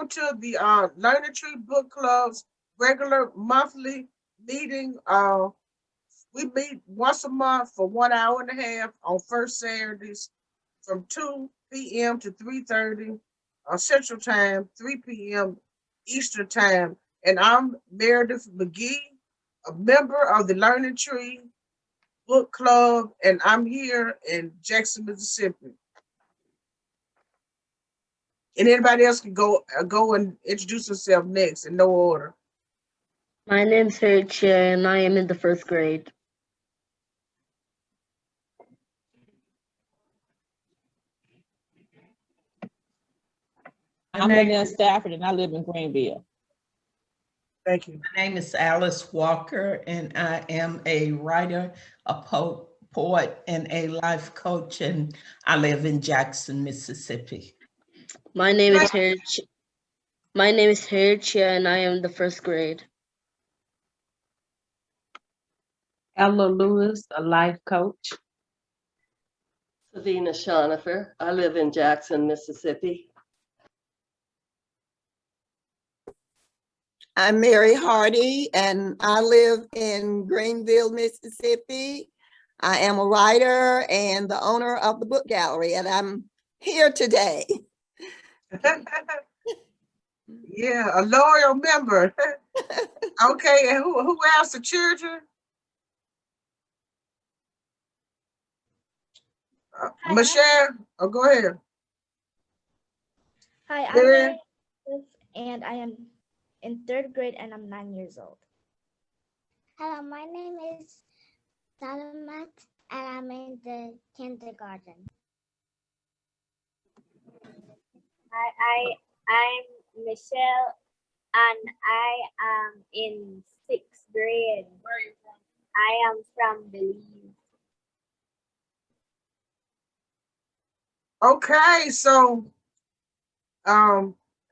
welcome to the Learning Tree Book Club's regular monthly meeting. We meet once a month for 1 hour and a half on first Saturdays from 2 p.m. to 3:30 Central Time, 3 p.m. Eastern Time. And I'm Meredith McGee, a member of the Learning Tree Book Club, and I'm here in Jackson, Mississippi. And anybody else can go and introduce themselves next in no order. My name's Hercia and I am in the first grade. I'm Lynette Stafford and I live in Greenville. Thank you. My name is Alice Walker and I am a writer, a poet, and a life coach, and I live in Jackson, Mississippi. My name is Hercia. My name is Hercia and I am in the first grade. Ella Lewis, a life coach. Savina Shonifer. I live in Jackson, Mississippi. I'm Mary Hardy and I live in Greenville, Mississippi. I am a writer and the owner of the book gallery, and I'm here today. Yeah, a loyal member. Okay, and who else? The children? Michelle, oh, go ahead. Hi, I'm Meredith. Meredith, and I am in third grade and I'm 9 years old. Hello, my name is Salamat and I'm in the kindergarten. Hi, I'm Michelle and I am in sixth grade. Where are you from? I am from Belize. Okay, so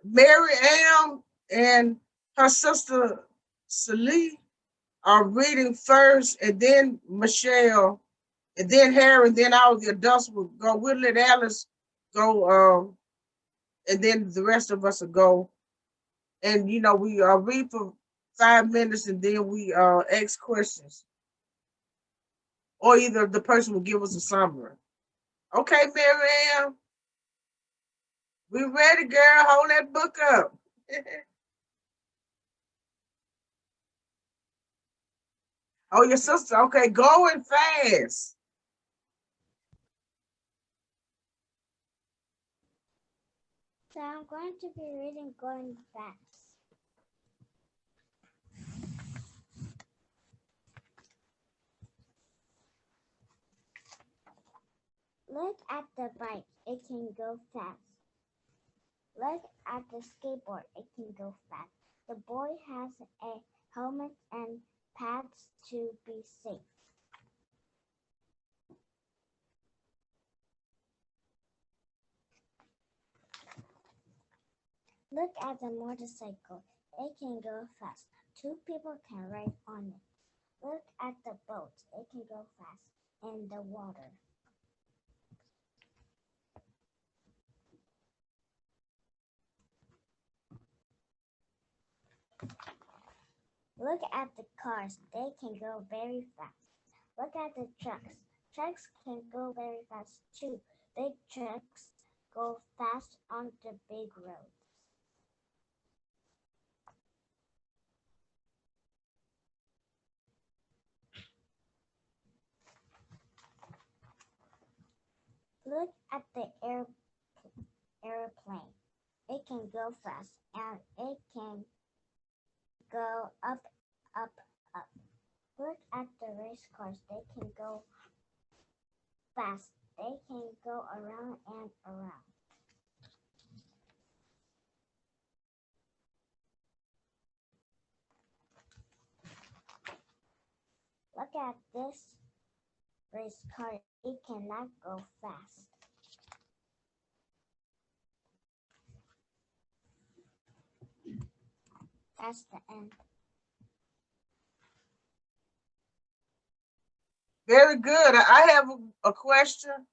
Mary Ann and her sister Celie are reading first, and then Michelle, and then Harry, and then all the adults will go. We'll let Alice go, and then the rest of us will go. And we read for 5 minutes, and then we ask questions, or either the person will give us a summary. Okay, Mary Ann, we ready, girl. Hold that book up. Oh, your sister. Okay, going fast. So I'm going to be reading Going Fast. Look at the bike, it can go fast. Look at the skateboard, it can go fast. The boy has a helmet and pads to be safe. Look at the motorcycle, it can go fast. 2 people can ride on it. Look at the boat, it can go fast in the water. Look at the cars, they can go very fast. Look at the trucks, trucks can go very fast too. Big trucks go fast on the big roads. Look at the airplane. It can go fast and it can go up, up, up. Look at the race cars. They can go fast. They can go around and around. Look at this race car. It cannot go fast. That's the end. Very good. I have a question.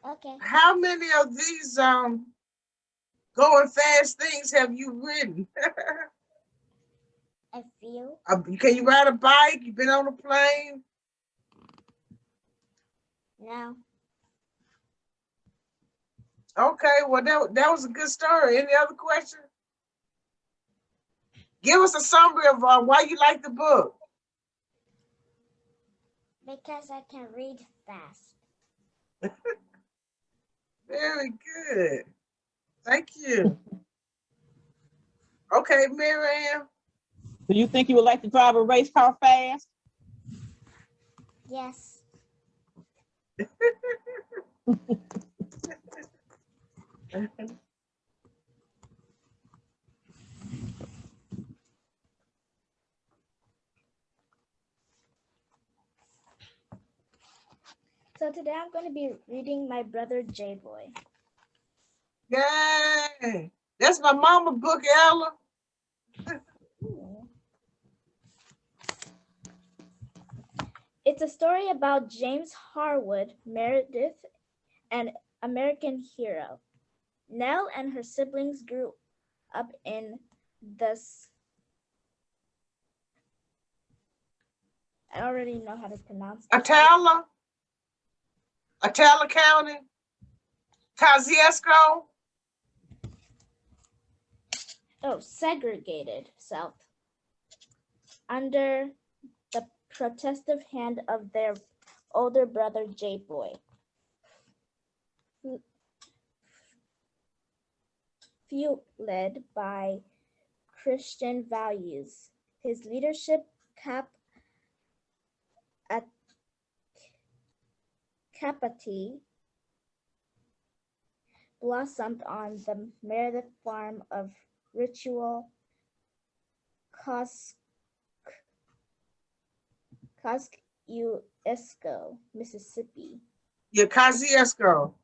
Okay. How many of these going fast things have you ridden? A few. Can you ride a bike? You been on a plane? No. Okay, well, that was a good story. Any other questions? Give us a summary of why you like the book. Because I can read fast. Very good. Thank you. Okay, Miriam. Do you think you would like to drive a race car fast? Yes. So today I'm going to be reading My Brother J-Boy. Yay! That's my mama book, Ella. It's a story about James Harwood, Meredith, an American hero. Nell and her siblings grew up in the I already know how to pronounce it. Atala County, Kosciuszko. Segregated South, under the protective hand of their older brother J-Boy. Fueled by Christian values, his leadership capacity blossomed on the Meredith farm of Ritual Kosciuszko, Mississippi. Yeah, Kosciuszko.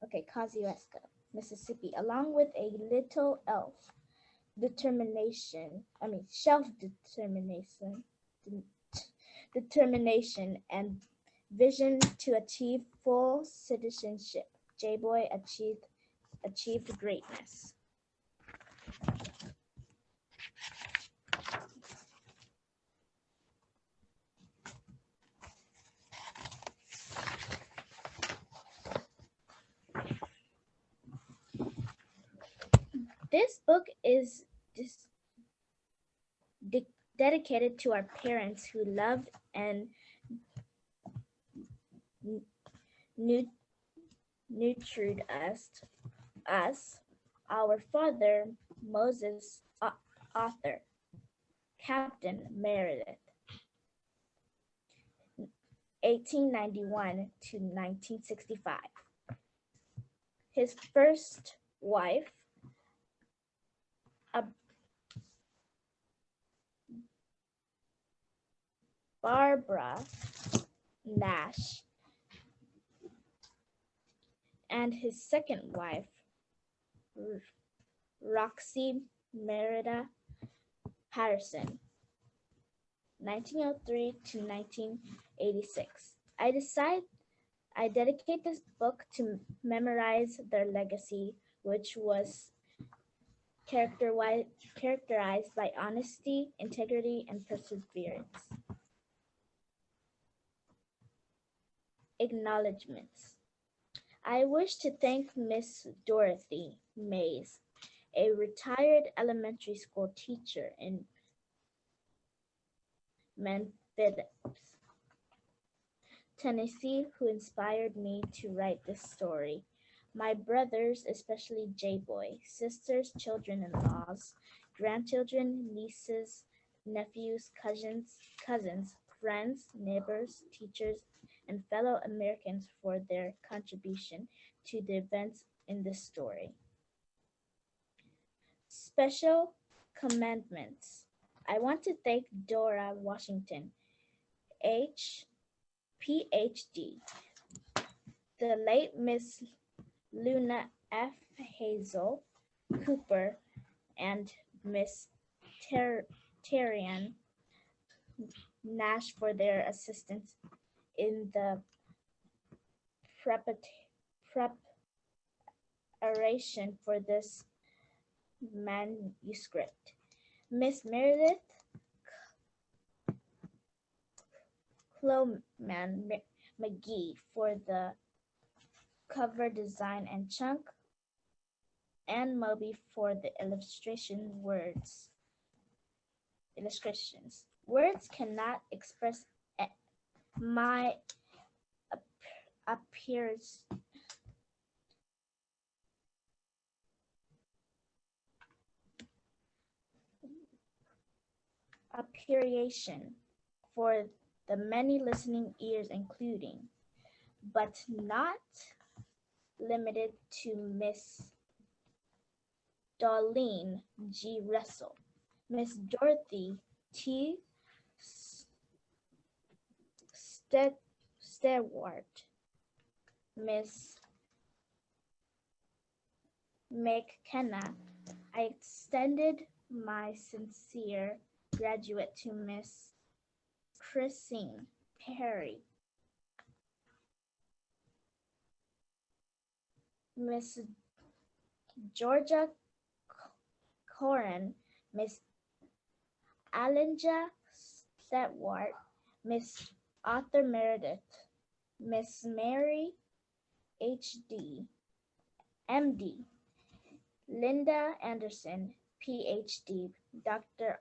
Okay, Kosciuszko, Mississippi, along with a little self-determination and vision to achieve full citizenship. J-Boy achieved greatness. This book is dedicated to our parents who loved and nurtured us. Our father, Moses, author, Captain Meredith, 1891 to 1965. His first wife, Barbara Nash, and his second wife, Roxy Merida Patterson, 1903 to 1986. I dedicate this book to memorize their legacy, which was characterized by honesty, integrity, and perseverance. Acknowledgements. I wish to thank Miss Dorothy Mays, a retired elementary school teacher in Memphis, Tennessee, who inspired me to write this story. My brothers, especially J-Boy, sisters, children-in-laws, grandchildren, nieces, nephews, cousins, friends, neighbors, teachers, and fellow Americans for their contribution to the events in this story. Special commandments. I want to thank Dora Washington, PhD, the late Miss Luna F. Hazel Cooper, and Miss Terrian Nash for their assistance in the preparation for this manuscript. Miss Meredith Coleman McGee for the cover design and Chunk and Moby for the illustrations. Words cannot express my appearance. Appreciation for the many listening ears, including, but not limited to, Miss Darlene G. Russell, Miss Dorothy T. Stewart, Miss McKenna. I extended my sincere gratitude to Miss Christine Perry, Miss Georgia Corin, Miss Alinja Stewart, Miss Arthur Meredith, Miss Mary H.D., M.D., Linda Anderson, Ph.D., Dr.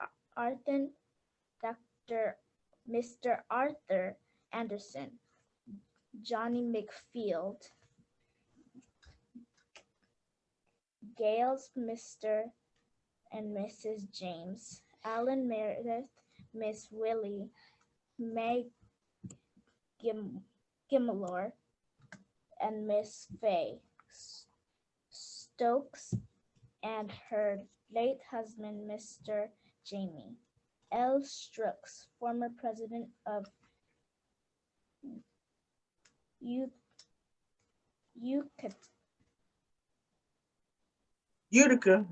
Mr. Arthur Anderson, Johnny McField, Gales, Mr. and Mrs. James, Alan Meredith, Miss Willie, May Gimmelor, and Miss Faye Stokes, and her late husband, Mr. Jamie L. Strooks, former president of Utica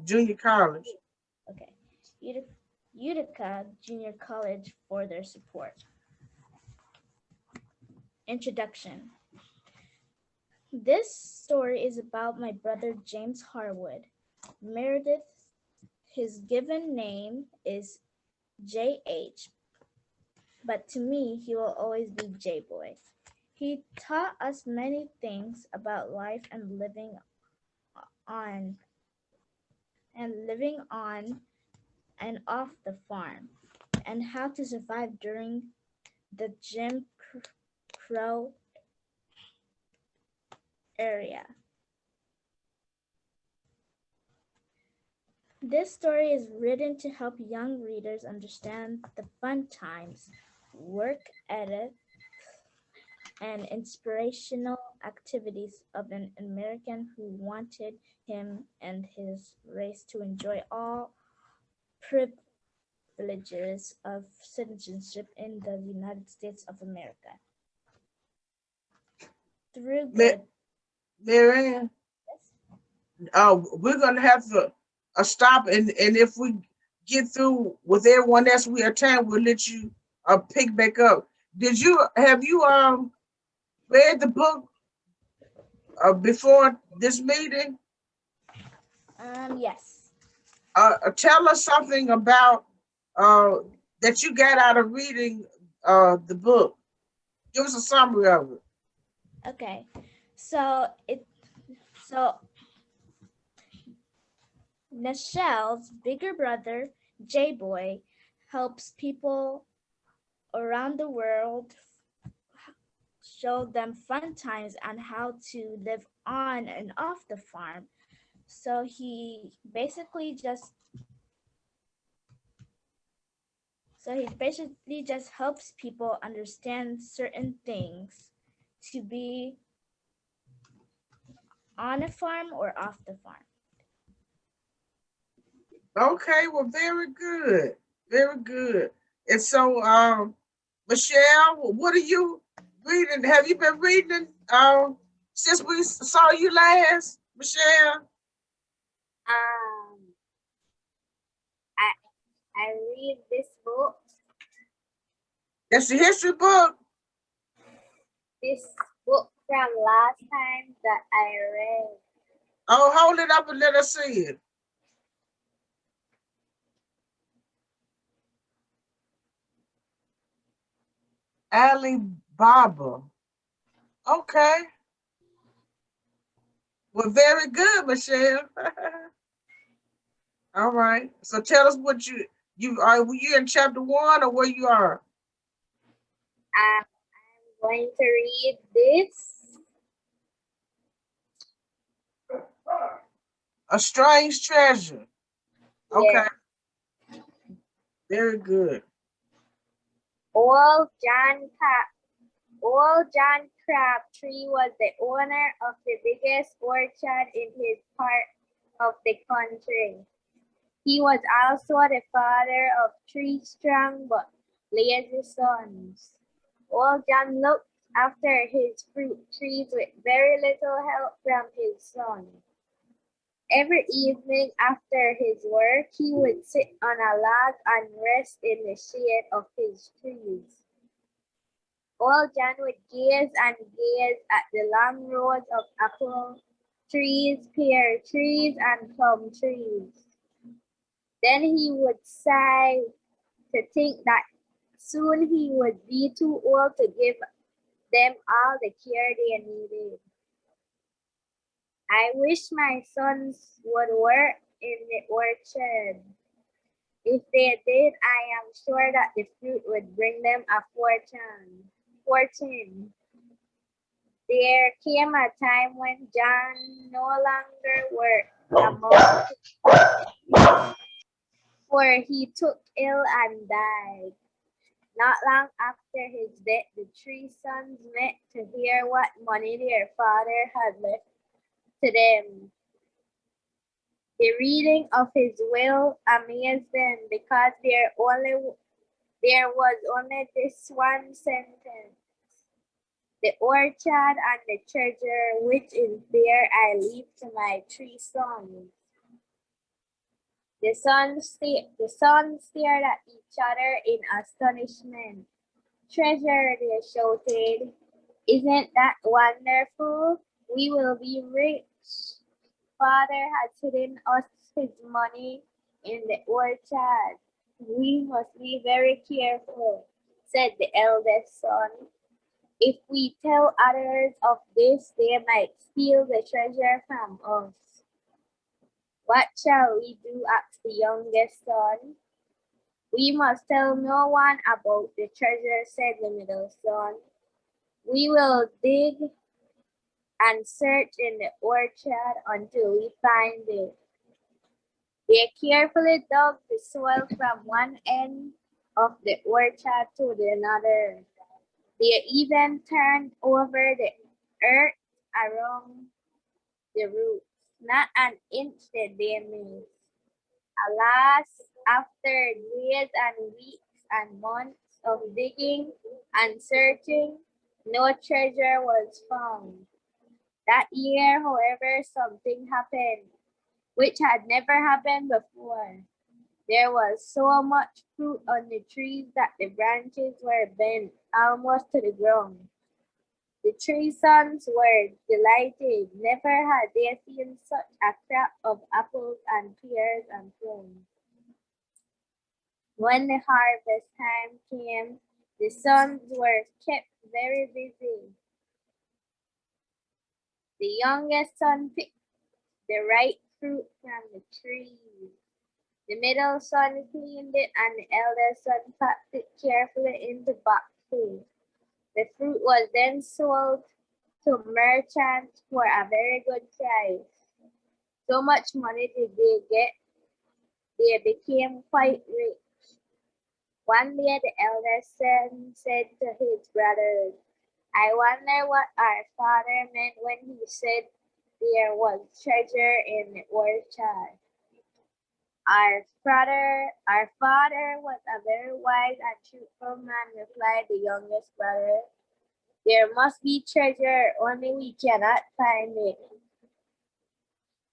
Junior College. Utica Junior College for their support. Introduction. This story is about my brother James Harwood. Meredith, his given name is J.H., but to me, he will always be J-Boy. He taught us many things about life and living on and off the farm, and how to survive during the Jim Crow era. This story is written to help young readers understand the fun times, work ethic, and inspirational activities of an American who wanted him and his race to enjoy all privileges of citizenship in the United States of America. Through good. Marianne, we're gonna have to stop, and if we get through with everyone else, we have time, we'll let you pick back up. Have you read the book before this meeting? Yes. Tell us something about that you got out of reading the book. Give us a summary of it. Okay. So Nichelle's bigger brother, J-Boy, helps people around the world, show them fun times and how to live on and off the farm. So he basically just helps people understand certain things to be on a farm or off the farm. Okay, well, very good. Very good. And so, Michelle, what are you reading? Have you been reading since we saw you last, Michelle? I read this book. That's the history book. This book from last time that I read. Oh, hold it up and let us see it. Alibaba. Okay. Well, very good, Michelle. All right. So tell us what were you in chapter 1 or where you are? I'm going to read this. A strange treasure. Okay. Yes. Very good. Old John Crabtree was the owner of the biggest orchard in his part of the country. He was also the father of 3 strong but lazy sons. Old John looked after his fruit trees with very little help from his son. Every evening after his work, he would sit on a log and rest in the shade of his trees. Old John would gaze and gaze at the long rows of apple trees, pear trees, and plum trees. Then he would sigh to think that soon he would be too old to give them all the care they needed. I wish my sons would work in the orchard. If they did, I am sure that the fruit would bring them a fortune. There came a time when John no longer worked among, for he took ill and died. Not long after his death, the 3 sons met to hear what money their father had left to them. The reading of his will amazed them because there was only this one sentence. The orchard and the treasure which is there I leave to my 3 sons. The sons stared at each other in astonishment. Treasure, they shouted. Isn't that wonderful? We will be rich. Father has hidden us his money in the orchard. We must be very careful, said the eldest son. If we tell others of this, they might steal the treasure from us. What shall we do? Asked the youngest son. We must tell no one about the treasure, said the middle son. We will dig and search in the orchard until we find it. They carefully dug the soil from one end of the orchard to the another. They even turned over the earth around the roots. Not an inch did they miss. Alas, after days and weeks and months of digging and searching, no treasure was found. That year, however, something happened, which had never happened before. There was so much fruit on the trees that the branches were bent almost to the ground. The 3 sons were delighted. Never had they seen such a crop of apples and pears and plums. When the harvest time came, the sons were kept very busy. The youngest son picked the ripe fruit from the trees. The middle son cleaned it, and the eldest son packed it carefully into boxes. The fruit was then sold to merchants for a very good price. So much money did they get, they became quite rich. One day the eldest son said to his brothers, I wonder what our father meant when he said there was treasure in the orchard. Our father was a very wise and truthful man, replied the youngest brother. There must be treasure, only we cannot find it.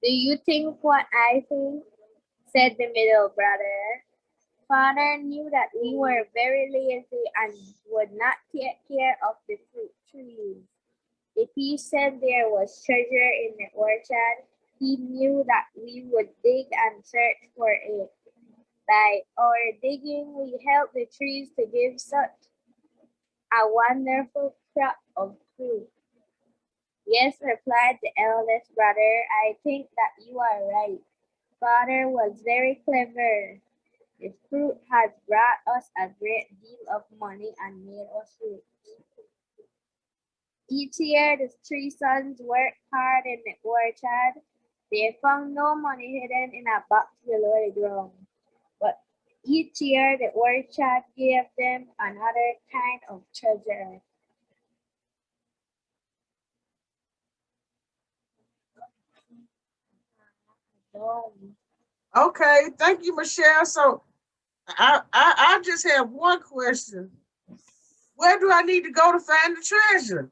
Do you think what I think? Said the middle brother. Father knew that we were very lazy and would not take care of the fruit trees. If he said there was treasure in the orchard, he knew that we would dig and search for it. By our digging, we help the trees to give such a wonderful crop of fruit. Yes, replied the eldest brother, I think that you are right. Father was very clever. The fruit has brought us a great deal of money and made us rich. Each year, the three sons worked hard in the orchard. They found no money hidden in a box below the ground. But each year, the orchard gave them another kind of treasure. Okay, thank you, Michelle. So I just have one question. Where do I need to go to find the treasure?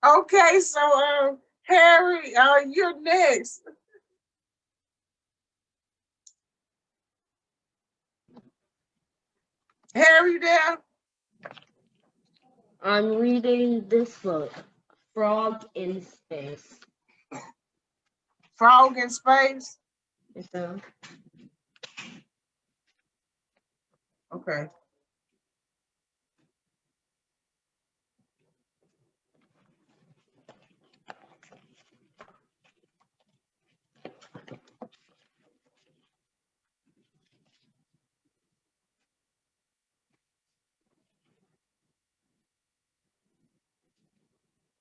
Okay, so Harry, you're next. Harry, you there? I'm reading this book, Frog in Space. Frog in space. Yes, sir. Okay.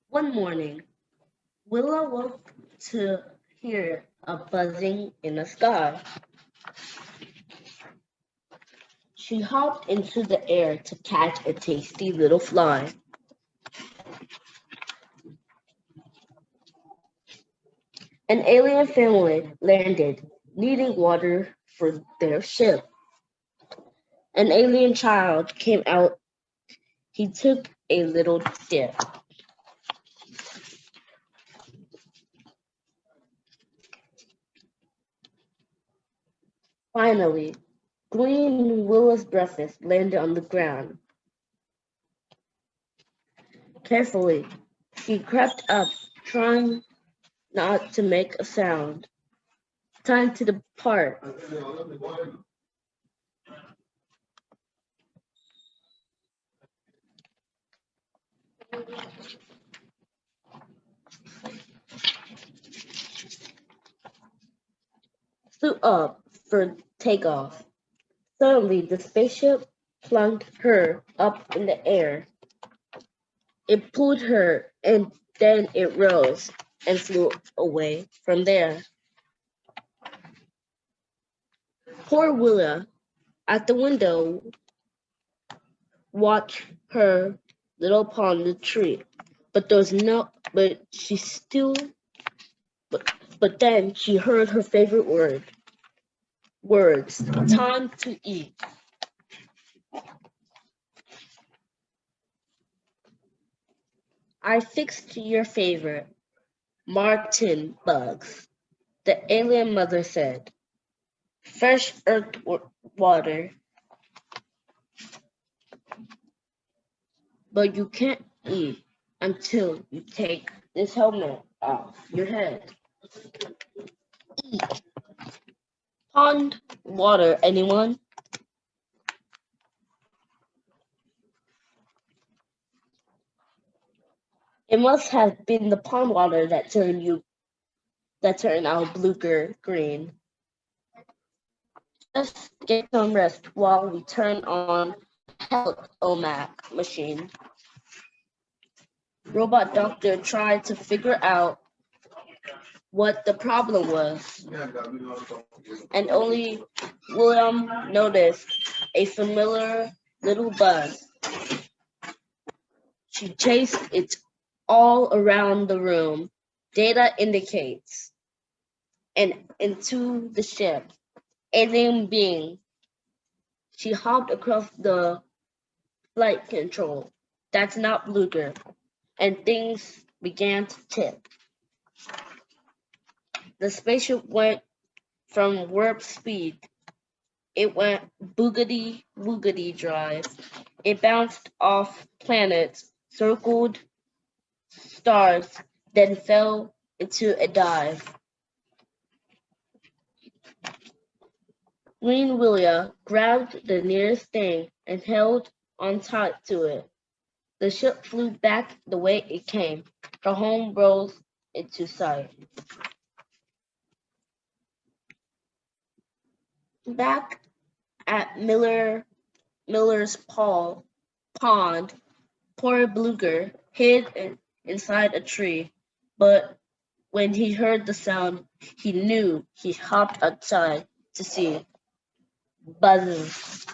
One morning, Willa woke to hear a buzzing in the sky. She hopped into the air to catch a tasty little fly. An alien family landed, needing water for their ship. An alien child came out. He took a little dip. Finally, Green Willa's breakfast landed on the ground. Carefully, she crept up, trying not to make a sound. Time to depart. Flew up for takeoff. Suddenly, the spaceship plunked her up in the air. It pulled her, and then it rose and flew away from there. Poor Willa, at the window, watched her little upon the tree. But there was no. But she still. But then she heard her favorite words. Time to eat. I fixed your favorite, Martin bugs, the alien mother said. Fresh earth water, but you can't eat until you take this helmet off your head. Eat. Pond water, anyone? It must have been the pond water that turned our green. Just get some rest while we turn on Health OMAC machine. Robot doctor tried to figure out what the problem was, and only William noticed a familiar little buzz. She chased it all around the room. Data indicates, and into the ship. Alien being. She hopped across the flight control. That's not Blucher. And things began to tip. The spaceship went from warp speed. It went boogity woogity drive. It bounced off planets, circled stars, then fell into a dive. Green Willia grabbed the nearest thing and held on tight to it. The ship flew back the way it came. Her home rose into sight. Back at Miller's pond, poor Bluger hid inside a tree, but when he heard the sound, he knew. He hopped outside to see. Buzz.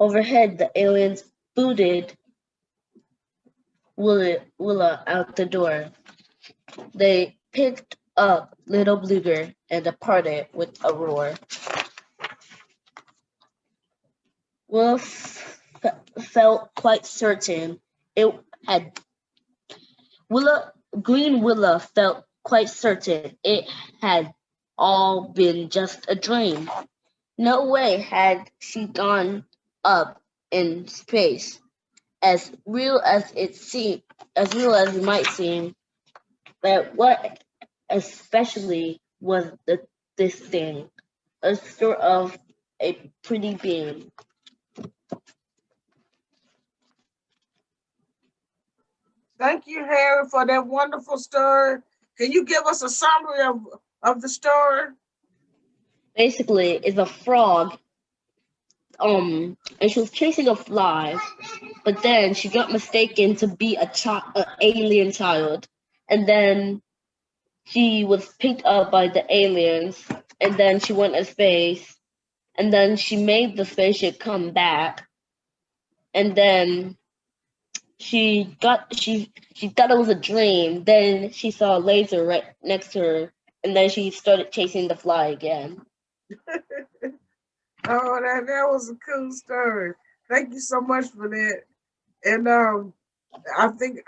Overhead, the aliens booted Willa out the door. They picked up little Bluger and departed with a roar. Willa felt quite certain it had. Green Willa felt quite certain it had all been just a dream. No way had she gone up in space. As real as it might seem, but what especially was this thing, a sort of a pretty being. Thank you, Harry, for that wonderful story. Can you give us a summary of the story? Basically, it's a frog. And she was chasing a fly, but then she got mistaken to be an alien child, and then she was picked up by the aliens, and then she went to space, and then she made the spaceship come back, and then she thought it was a dream. Then she saw a laser right next to her, and then she started chasing the fly again. Oh, that was a cool story. Thank you so much for that. And I think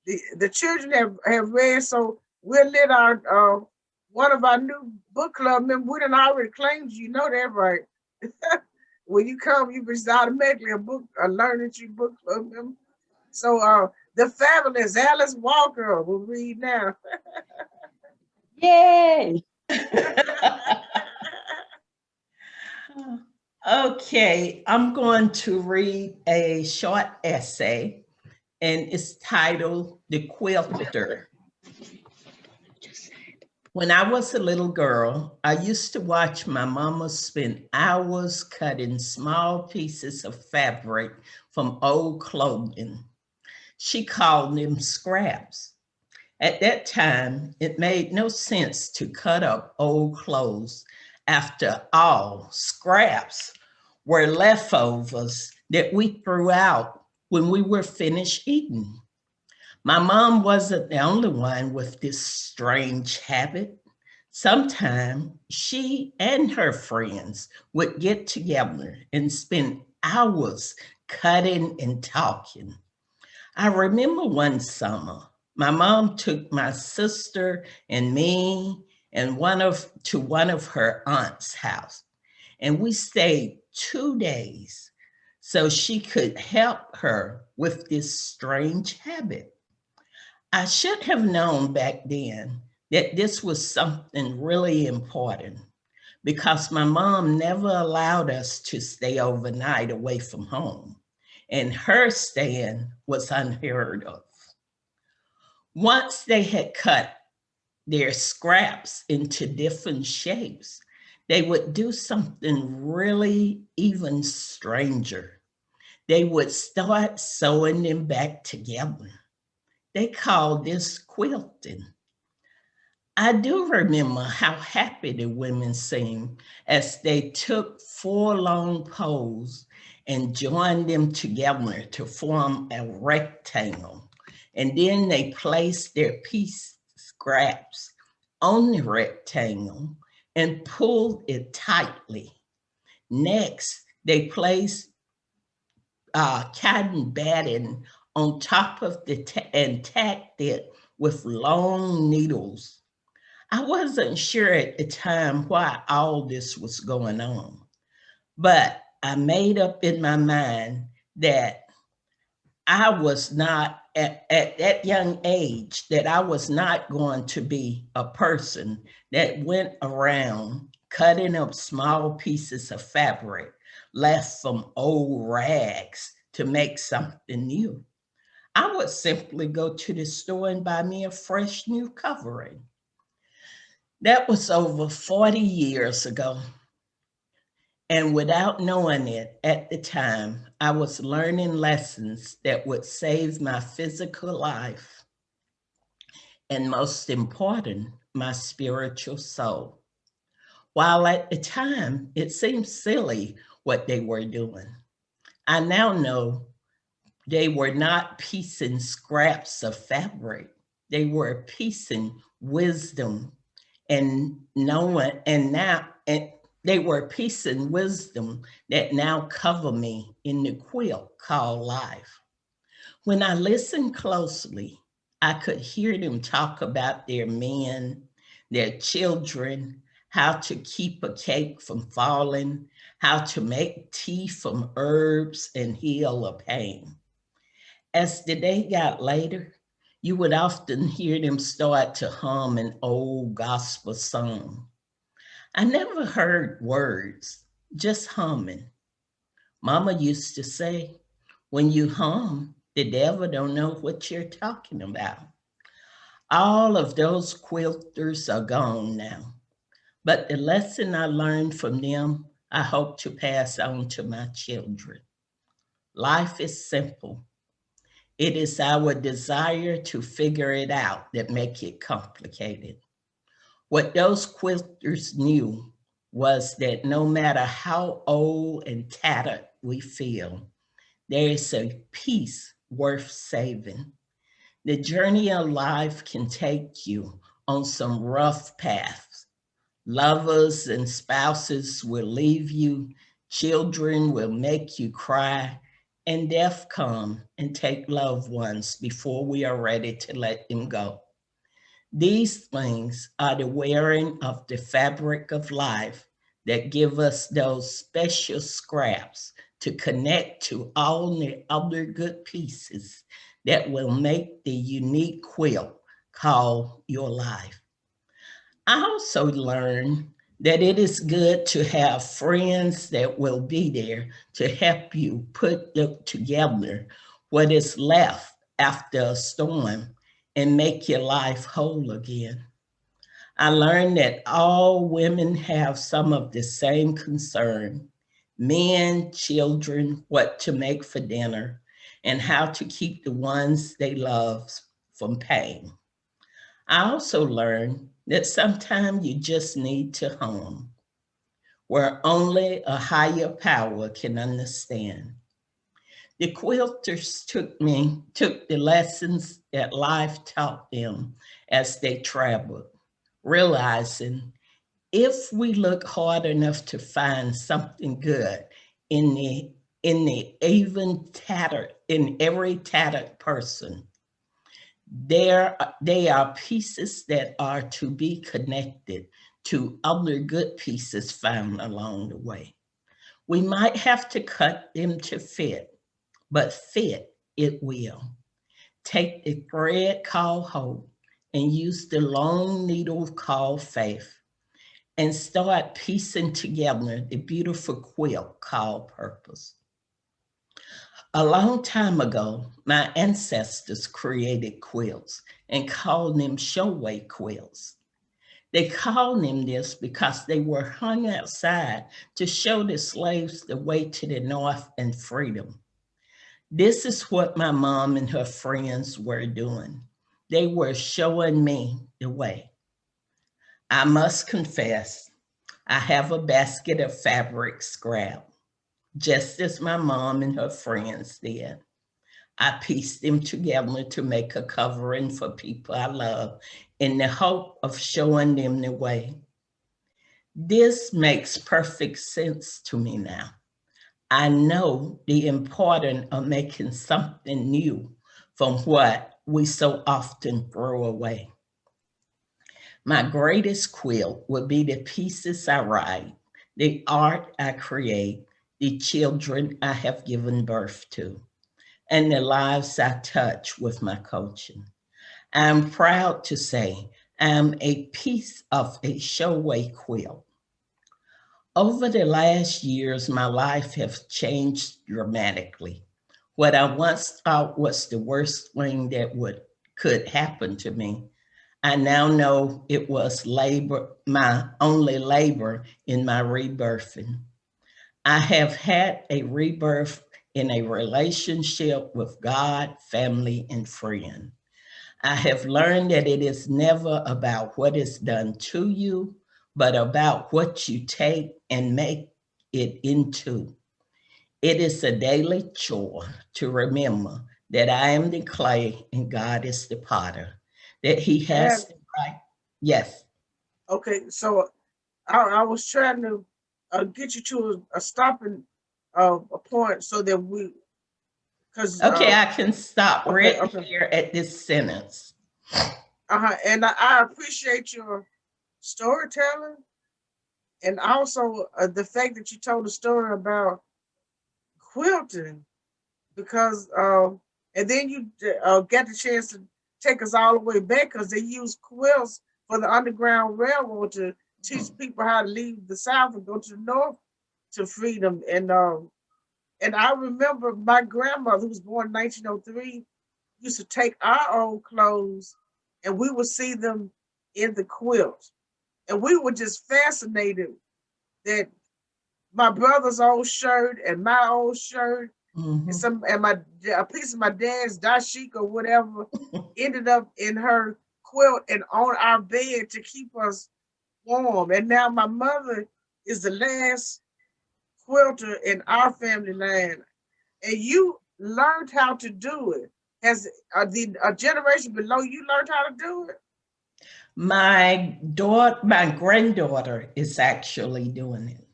the children have read, so we'll let our one of our new book club members. We done already claimed you. Know that, right? When you come, you be automatically a learning tree book club member. So the fabulous Alice Walker will read now. Yay! Okay, I'm going to read a short essay, and it's titled The Quilter. When I was a little girl, I used to watch my mama spend hours cutting small pieces of fabric from old clothing. She called them scraps. At that time, it made no sense to cut up old clothes. After all, scraps were leftovers that we threw out when we were finished eating. My mom wasn't the only one with this strange habit. Sometimes she and her friends would get together and spend hours cutting and talking. I remember one summer, my mom took my sister and me and to one of her aunt's house, and we stayed 2 days so she could help her with this strange habit. I should have known back then that this was something really important because my mom never allowed us to stay overnight away from home, and her staying was unheard of. Once they had cut their scraps into different shapes, they would do something really even stranger. They would start sewing them back together. They called this quilting. I do remember how happy the women seemed as they took 4 long poles and joined them together to form a rectangle. And then they placed their piece scraps on the rectangle and pulled it tightly. Next, they placed cotton batting on top of and tacked it with long needles. I wasn't sure at the time why all this was going on, but I made up in my mind that I was not at that young age that I was not going to be a person that went around cutting up small pieces of fabric left from old rags to make something new. I would simply go to the store and buy me a fresh new covering. That was over 40 years ago. And without knowing it at the time, I was learning lessons that would save my physical life and, most important, my spiritual soul. While at the time it seemed silly what they were doing, I now know they were not piecing scraps of fabric. They were piecing wisdom and knowing, and they were piecing wisdom that now cover me in the quilt called life. When I listened closely, I could hear them talk about their men, their children, how to keep a cake from falling, how to make tea from herbs and heal a pain. As the day got later, you would often hear them start to hum an old gospel song. I never heard words, just humming. Mama used to say, when you hum, the devil don't know what you're talking about. All of those quilters are gone now, but the lesson I learned from them, I hope to pass on to my children. Life is simple. It is our desire to figure it out that make it complicated. What those quilters knew was that no matter how old and tattered we feel, there is a piece worth saving. The journey of life can take you on some rough paths. Lovers and spouses will leave you, children will make you cry, and death come and take loved ones before we are ready to let them go. These things are the wearing of the fabric of life that give us those special scraps to connect to all the other good pieces that will make the unique quilt called your life. I also learned that it is good to have friends that will be there to help you put together what is left after a storm and make your life whole again. I learned that all women have some of the same concern: men, children, what to make for dinner, and how to keep the ones they love from pain. I also learned that sometimes you just need to hum, where only a higher power can understand. The quilters took the lessons that life taught them as they traveled, realizing if we look hard enough to find something good in the even tattered, in every tattered person, they are pieces that are to be connected to other good pieces found along the way. We might have to cut them to fit, but fit it will. Take the thread called hope and use the long needle called faith and start piecing together the beautiful quilt called purpose. A long time ago, my ancestors created quilts and called them showway quilts. They called them this because they were hung outside to show the slaves the way to the North and freedom. This is what my mom and her friends were doing. They were showing me the way. I must confess, I have a basket of fabric scrap, just as my mom and her friends did. I pieced them together to make a covering for people I love in the hope of showing them the way. This makes perfect sense to me now. I know the importance of making something new from what we so often throw away. My greatest quilt would be the pieces I write, the art I create, the children I have given birth to. and the lives I touch with my coaching. I'm proud to say I'm a piece of a showway quilt. Over the last years, my life has changed dramatically. What I once thought was the worst thing that could happen to me, I now know it was labor, my only labor in my rebirthing. I have had a rebirth in a relationship with God, family, and friend. I have learned that it is never about what is done to you, but about what you take and make it into. It is a daily chore to remember that I am the clay and God is the potter, that He has And the right. Yes. okay, so I was trying to get you to a stopping a point so that because Okay, I can stop okay, right okay, here at this sentence. and I appreciate your storytelling and also the fact that you told the story about quilting because and then you got the chance to take us all the way back because they used quilts for the Underground Railroad to teach people how to leave the South and go to the North to freedom. And I remember my grandmother, who was born in 1903, used to take our old clothes and we would see them in the quilt. And we were just fascinated that my brother's old shirt and my old shirt and Mhm. a piece of my dad's dashik or whatever ended up in her quilt and on our bed to keep us warm. And now my mother is the last quilter in our family line, and you learned how to do it. Has the a generation below you learned how to do it? My granddaughter is actually doing it.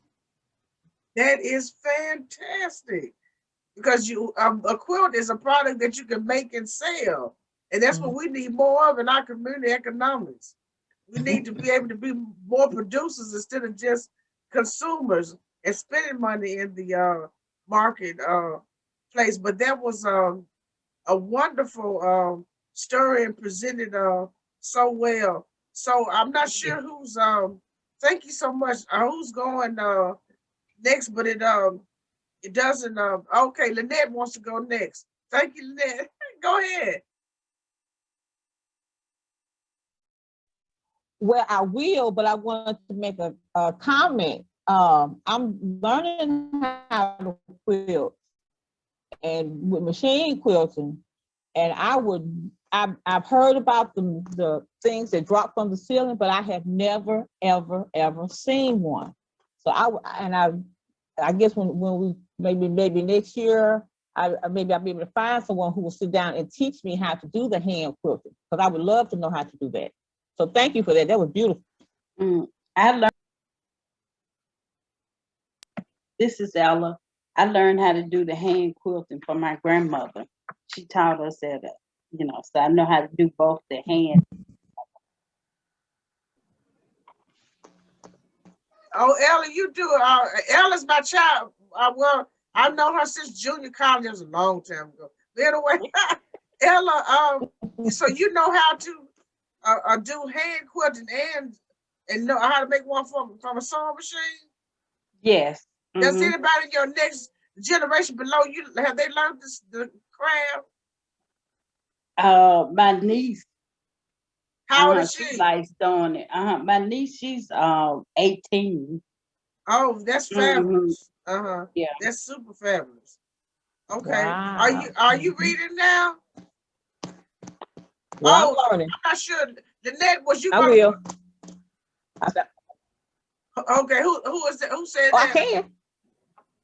That is fantastic because you a quilt is a product that you can make and sell, and that's what we need more of in our community economics. We need to be able to be more producers instead of just consumers and spending money in the market place. But that was a wonderful story and presented so well. So I'm not sure who's thank you so much. Who's going next? But it doesn't okay, Lynette wants to go next. Thank you, Lynette. Go ahead. Well, I will, but I want to make a comment. I'm learning how to quilt and with machine quilting, and I've heard about the things that drop from the ceiling, but I have never ever seen one. So I guess when we maybe next year maybe I'll be able to find someone who will sit down and teach me how to do the hand quilting because I would love to know how to do that. So thank you for that. That was beautiful. I learned, this is Ella. I learned how to do the hand quilting from my grandmother. She taught us that, so I know how to do both the hand. Oh, Ella, you do it. Ella's my child. Well, I've known her since junior college. It was a long time ago. But anyway, Ella, so you know how to do hand quilting and know how to make one from a sewing machine? Yes. Does anybody in your next generation below you, have they learned the craft? My niece, How old is she she? likes doing it. My niece, she's 18. Oh, that's fabulous. Yeah. That's super fabulous. Okay. Wow. Are you reading now? Well, Oh, I'm learning. I'm not sure. Lynette, was you I gonna will. okay, who is that? Who said Oh, I that? can.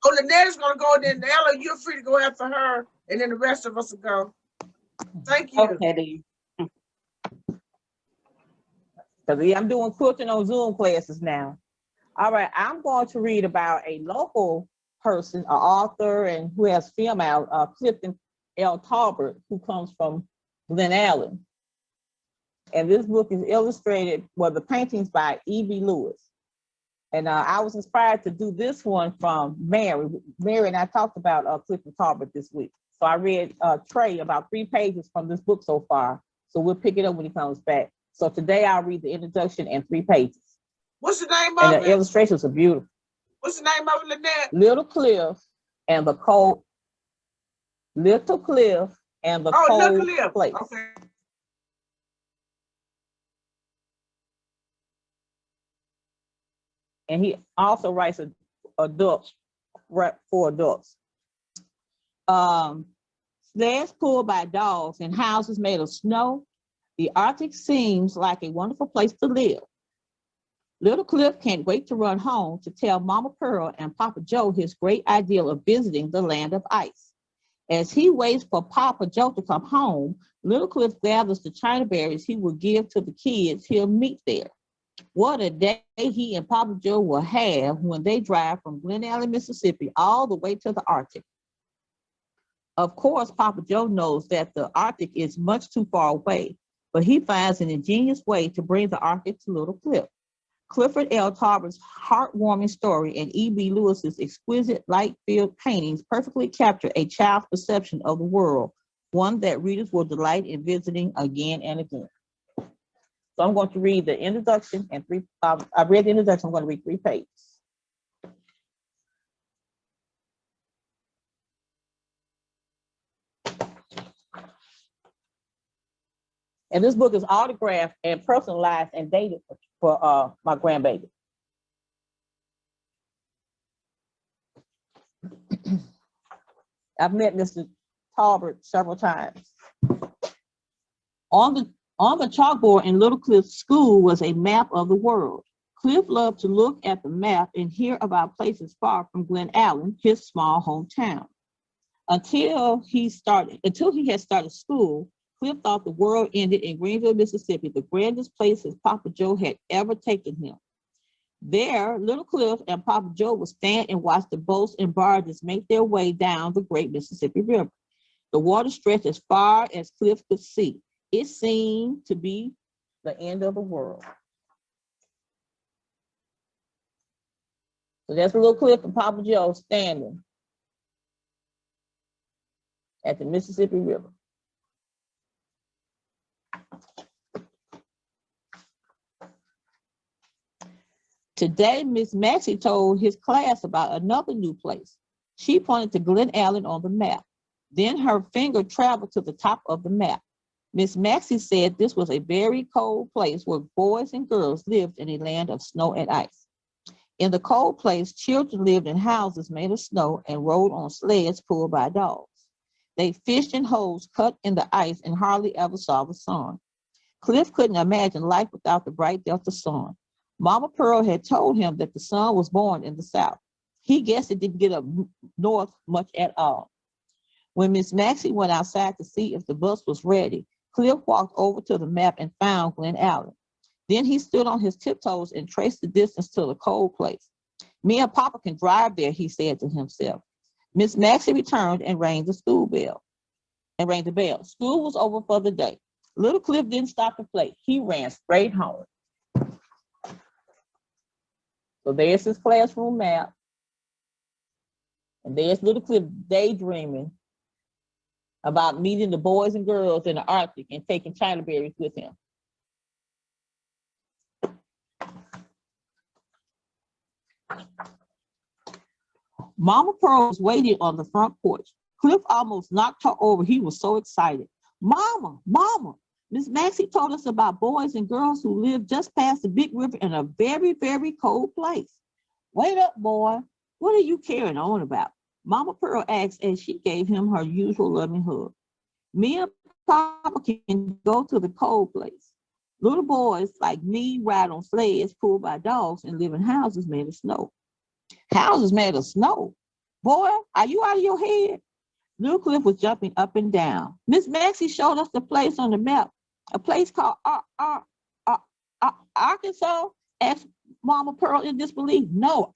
Oh, Lynette is gonna go, and then Ella, you're free to go after her, and then the rest of us will go. Thank you. Okay, then. Because I'm doing quilting on Zoom classes now. All right, I'm going to read about a local person, an author, and who has film out, Clifton L. Talbert, who comes from Glen Allen. And this book is illustrated, well, the paintings by E.B. Lewis. And I was inspired to do this one from Mary. Mary and I talked about Clifton Talbert this week. So I read Trey about 3 pages from this book so far. So we'll pick it up when he comes back. So today I'll read the introduction and 3 pages. What's the name And of the it? illustrations are beautiful. What's the name of it, Lynette? Little Cliff and the Cold. Little Cliff and the Oh, Cold look, Cliff. Place. Okay. And he also writes adults for adults. Sleds pulled by dogs and houses made of snow. The Arctic seems like a wonderful place to live. Little Cliff can't wait to run home to tell Mama Pearl and Papa Joe his great idea of visiting the land of ice. As he waits for Papa Joe to come home, Little Cliff gathers the China berries he will give to the kids he'll meet there. What a day he and Papa Joe will have when they drive from Glen Allen, Mississippi, all the way to the Arctic. Of course, Papa Joe knows that the Arctic is much too far away, but he finds an ingenious way to bring the Arctic to Little Cliff. Clifford L. Tarver's heartwarming story and E.B. Lewis's exquisite light-filled paintings perfectly capture a child's perception of the world, one that readers will delight in visiting again and again. So I'm going to read the introduction and I read the introduction, I'm going to read 3 pages. And this book is autographed and personalized and dated for my grandbaby. I've met Mr. Talbot several times. On the chalkboard in Little Cliff's school was a map of the world. Cliff loved to look at the map and hear about places far from Glen Allen, his small hometown. Until he had started school, Cliff thought the world ended in Greenville, Mississippi, the grandest place his Papa Joe had ever taken him. There, Little Cliff and Papa Joe would stand and watch the boats and barges make their way down the great Mississippi River. The water stretched as far as Cliff could see. It seemed to be the end of the world. So that's Little Cliff and Papa Joe standing at the Mississippi River. Today, Miss Maxie told his class about another new place. She pointed to Glen Allen on the map. Then her finger traveled to the top of the map. Miss Maxie said this was a very cold place where boys and girls lived in a land of snow and ice. In the cold place, children lived in houses made of snow and rode on sleds pulled by dogs. They fished in holes cut in the ice and hardly ever saw the sun. Cliff couldn't imagine life without the bright Delta sun. Mama Pearl had told him that the sun was born in the South. He guessed it didn't get up north much at all. When Miss Maxie went outside to see if the bus was ready, Cliff walked over to the map and found Glen Allen. Then he stood on his tiptoes and traced the distance to the cold place. Me and Papa can drive there, he said to himself. Miss Maxie returned and rang the bell. School was over for the day. Little Cliff didn't stop to play. He ran straight home. So there's his classroom map. And there's Little Cliff daydreaming about meeting the boys and girls in the Arctic and taking China berries with him. Mama Pearl was waiting on the front porch. Cliff almost knocked her over. He was so excited. Mama, Miss Maxie told us about boys and girls who live just past the big river in a very, very cold place. Wait up, boy. What are you carrying on about? Mama Pearl asked as she gave him her usual loving hug. Me and Papa can go to the cold place. Little boys like me ride on sleds pulled by dogs and live in houses made of snow. Houses made of snow? Boy, are you out of your head? Little Cliff was jumping up and down. Miss Maxie showed us the place on the map, a place called Arkansas, asked Mama Pearl in disbelief. No,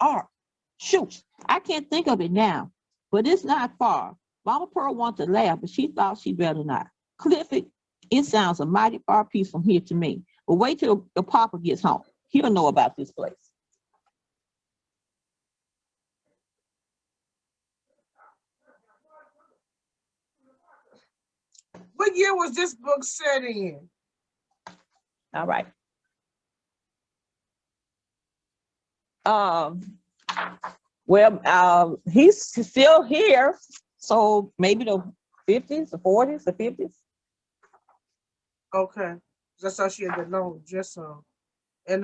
shoot, I can't think of it now, but it's not far. Mama Pearl wanted to laugh, but she thought she'd better not. Clifford, it sounds a mighty far piece from here to me, but wait till the Papa gets home. He'll know about this place. what year was this book set in? All right. Well, he's still here, so maybe the 50s, the 40s, the 50s. Okay, that's how she had that long dress on, and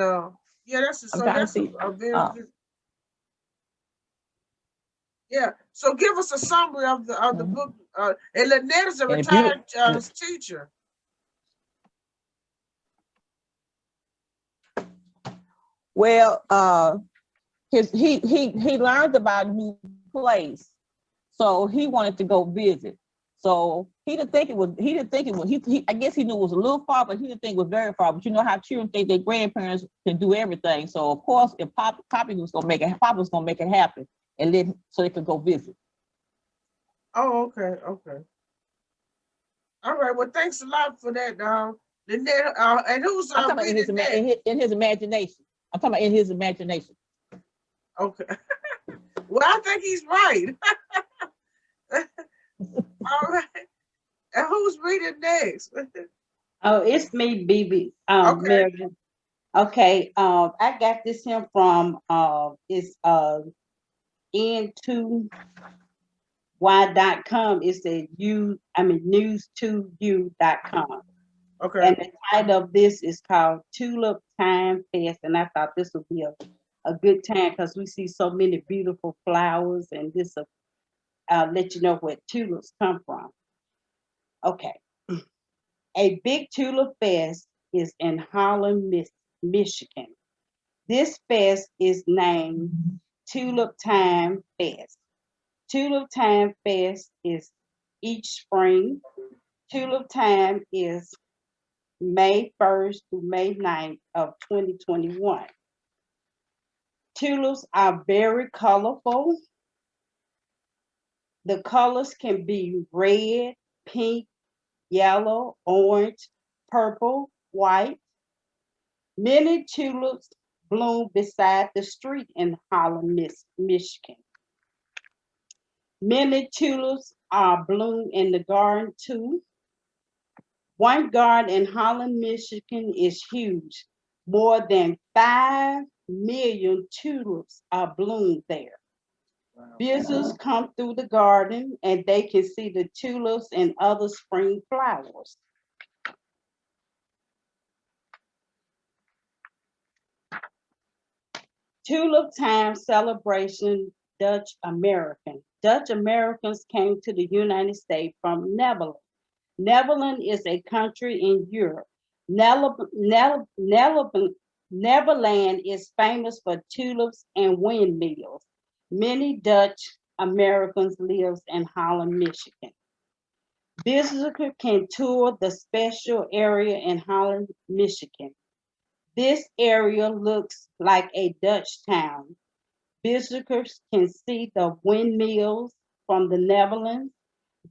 yeah, I'm trying to see. a very good. Yeah, so give us a summary of the book. And Lynette is a And retired teacher. Well, he learned about a new place, so he wanted to go visit. So he didn't think it was. I guess he knew it was a little far, but he didn't think it was very far. But you know how children think their grandparents can do everything. So of course, if Papa was gonna make it happen, and then so they could go visit. Oh, okay, okay. All right. Well, thanks a lot for that, Lynette. And who's I'm talking about in his imagination. I'm talking about in his imagination. Okay. Well, I think he's right. All right. And who's reading next? Oh, it's me, BB. Okay. Meredith. Okay. I got this here from it's n2y.com. It's a news2u.com. Okay. And the title of this is called Tulip Time Fest. And I thought this would be a good time because we see so many beautiful flowers, and this will let you know where tulips come from. Okay. A big tulip fest is in Holland, Michigan. This fest is named Tulip Time Fest. Tulip Time Fest is each spring. Tulip Time is May 1st through May 9th of 2021. Tulips are very colorful. The colors can be red, pink, yellow, orange, purple, white. Many tulips bloom beside the street in Holland, Michigan. Many tulips are bloom in the garden too. One garden in Holland, Michigan is huge. More than 5 million tulips are bloomed there. Wow. Visitors come through the garden and they can see the tulips and other spring flowers. Tulip Time celebration, Dutch American. Dutch Americans came to the United States from Netherlands. Netherlands is a country in Europe. Neverland is famous for tulips and windmills. Many Dutch Americans live in Holland, Michigan. Visitors can tour the special area in Holland, Michigan. This area looks like a Dutch town. Visitors can see the windmills from the Netherlands.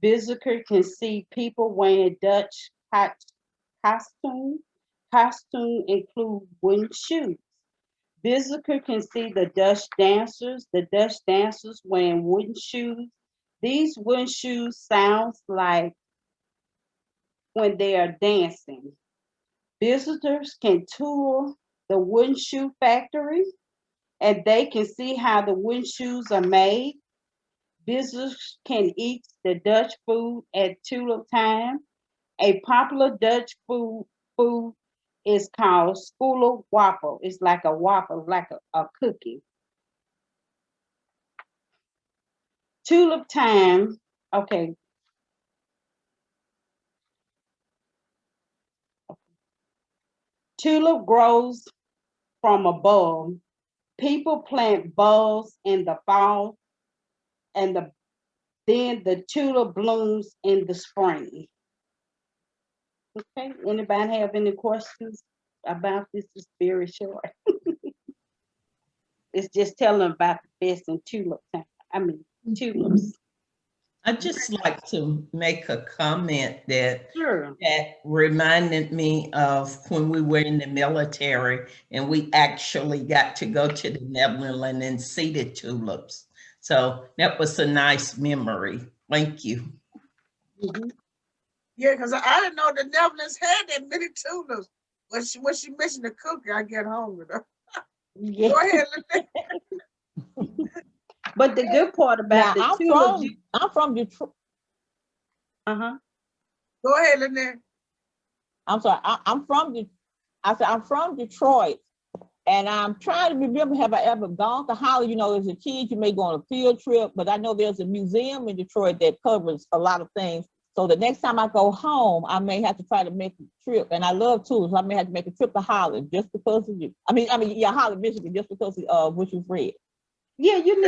Visitors can see people wearing Dutch costumes. Costumes include wooden shoes. Visitors can see the Dutch dancers. The Dutch dancers wearing wooden shoes. These wooden shoes sounds like when they are dancing. Visitors can tour the wooden shoe factory, and they can see how the wooden shoes are made. Visitors can eat the Dutch food at Tulip Time. A popular Dutch food is called Spoeler waffle. It's like a waffle, like a cookie. Tulip Time, okay. Tulip grows from a bulb. People plant bulbs in the fall, and then the tulip blooms in the spring. Okay, anybody have any questions about this? It's very short. It's just telling about the best in tulip time. I mean, tulips. I'd just like to make a comment that Sure. that reminded me of when we were in the military and we actually got to go to the Netherlands and see the tulips. So that was a nice memory. Thank you. Mm-hmm. Yeah, because I didn't know the Netherlands had that many tulips. When she mentioned the cookie, I get hungry. Yeah. Go ahead, Lynette. But the good part Now about the tulips, I'm from Detroit. Go ahead, Lynette. I'm sorry. I said I'm from Detroit, and I'm trying to remember, have I ever gone to Holland? You know, as a kid, you may go on a field trip, but I know there's a museum in Detroit that covers a lot of things. So the next time I go home, I may have to try to make a trip. And I love tulips. I may have to make a trip to Holland just because of you. Yeah, Holland, Michigan, just because of what you've read. yeah, you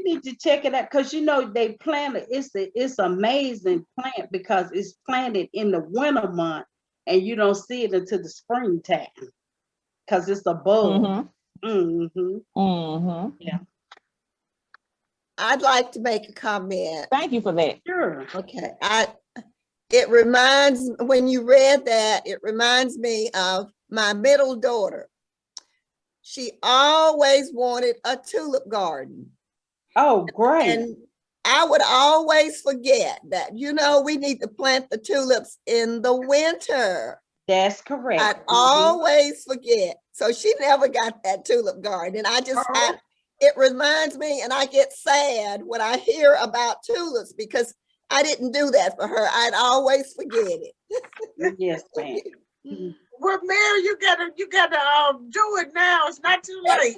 need to check it out because you know they plant it. It's amazing plant because it's planted in the winter month and you don't see it until the springtime because it's a bud. Yeah. I'd like to make a comment. Thank you for that. Sure. Okay, it reminds, when you read that, it reminds me of my middle daughter. She always wanted a tulip garden. Oh, great. And I would always forget that, you know, we need to plant the tulips in the winter. That's correct. I'd always forget. So she never got that tulip garden. And it reminds me, and I get sad when I hear about tulips because I didn't do that for her. I'd always forget it. Yes, ma'am. Well, Mary, you gotta do it now. It's not too late.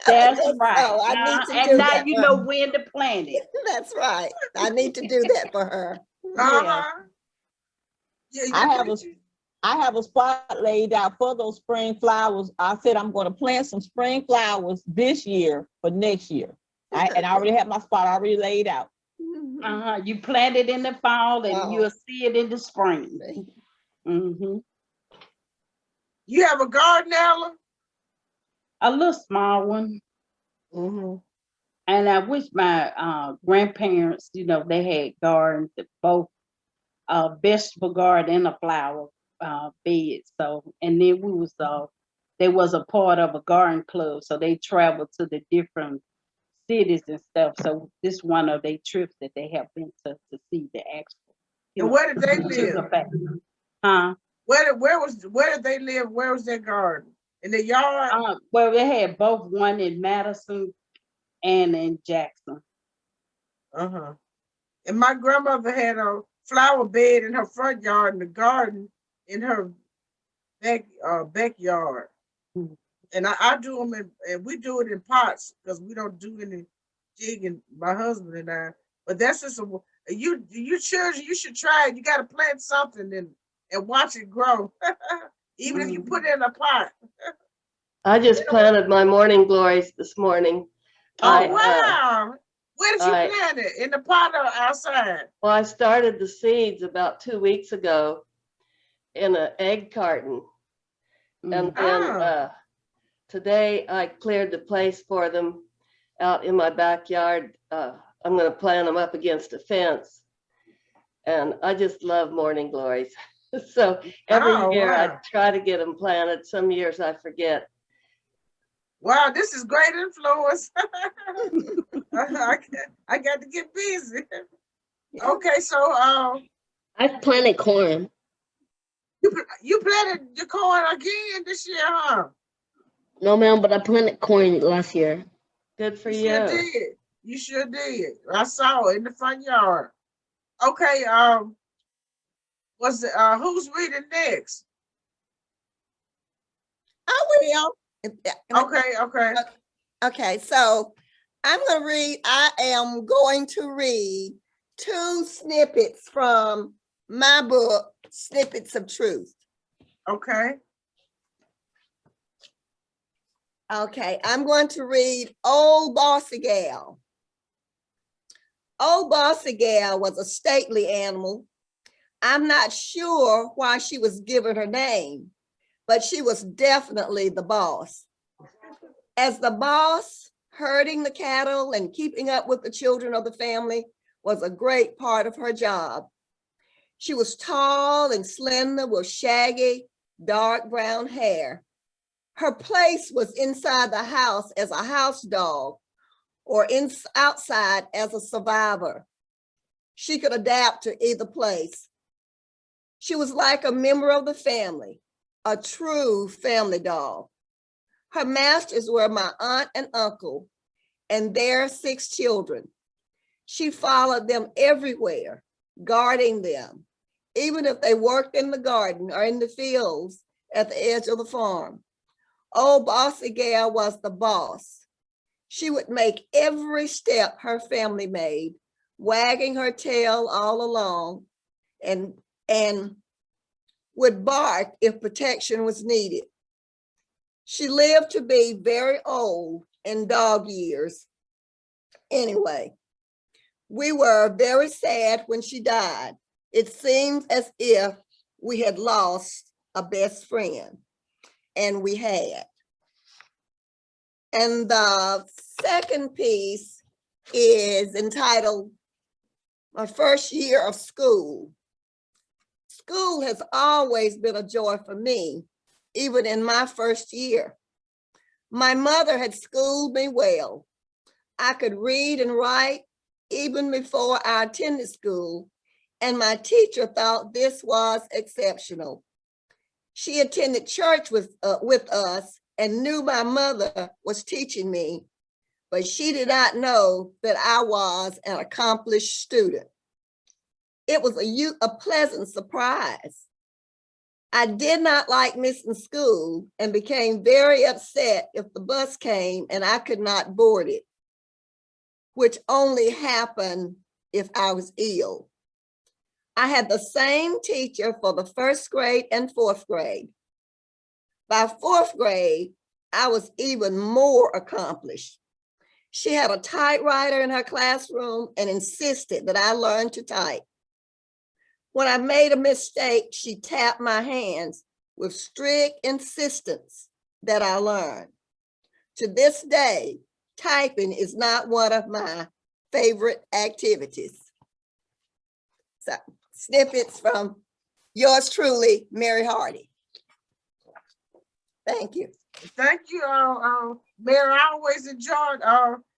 That's right. So I need to and do now that you for know her. when to plant it. That's right. I need to do that for her. Yeah, I have a spot laid out for those spring flowers. I said I'm going to plant some spring flowers this year for next year. And I already have my spot already laid out. You plant it in the fall and you'll see it in the spring. You have a garden, Ella? A little small one. And I wish my grandparents, you know, they had gardens, both vegetable garden and a flower bed. So, and then they was a part of a garden club. So they traveled to the different cities and stuff. So this one of their trips that they have been to see the actual. And where did they live? Where did they live? Where was their garden? In the yard? Well, they had both, one in Madison and in Jackson. And my grandmother had a flower bed in her front yard and a garden in her backyard. And I do them and we do it in pots because we don't do any digging, my husband and I. But that's just you children, you should try it. You got to plant something and watch it grow, even if you put it in a pot. I just planted my morning glories this morning. Oh, wow. Where did you plant it? In the pot or outside? Well, I started the seeds about 2 weeks ago in an egg carton. And then today I cleared the place for them out in my backyard. I'm going to plant them up against a fence. And I just love morning glories. So every year I try to get them planted. Some years I forget. Wow, this is great influence. I got to get busy. Okay, so I've planted corn. You planted the corn again this year, huh? No, ma'am, but I planted corn last year. Good for you. Sure did. You sure did. I saw it in the front yard. Okay, who's reading next? I will. Okay, so I am going to read 2 snippets from my book, Snippets of Truth. Okay, I'm going to read Old Bossy Gal. Old Bossy Gal was a stately animal. I'm not sure why she was given her name, but she was definitely the boss. As the boss, herding the cattle and keeping up with the children of the family was a great part of her job. She was tall and slender with shaggy, dark brown hair. Her place was inside the house as a house dog or outside as a survivor. She could adapt to either place. She was like a member of the family, a true family dog. Her masters were my aunt and uncle and their 6 children. She followed them everywhere, guarding them, even if they worked in the garden or in the fields at the edge of the farm. Old Bossy Gal was the boss. She would make every step her family made, wagging her tail all along, and would bark if protection was needed. She lived to be very old in dog years. Anyway, we were very sad when she died. It seemed as if we had lost a best friend, and we had. And the second piece is entitled My First Year of School. School has always been a joy for me, even in my first year. My mother had schooled me well. I could read and write even before I attended school, and my teacher thought this was exceptional. She attended church with us and knew my mother was teaching me, but she did not know that I was an accomplished student. It was a pleasant surprise. I did not like missing school and became very upset if the bus came and I could not board it, which only happened if I was ill. I had the same teacher for the 1st grade and 4th grade. By 4th grade, I was even more accomplished. She had a typewriter in her classroom and insisted that I learn to type. When I made a mistake, she tapped my hands with strict insistence that I learn. To this day, typing is not one of my favorite activities. So, snippets from yours truly, Mary Hardy. Thank you. Thank you, Mary. I always enjoyed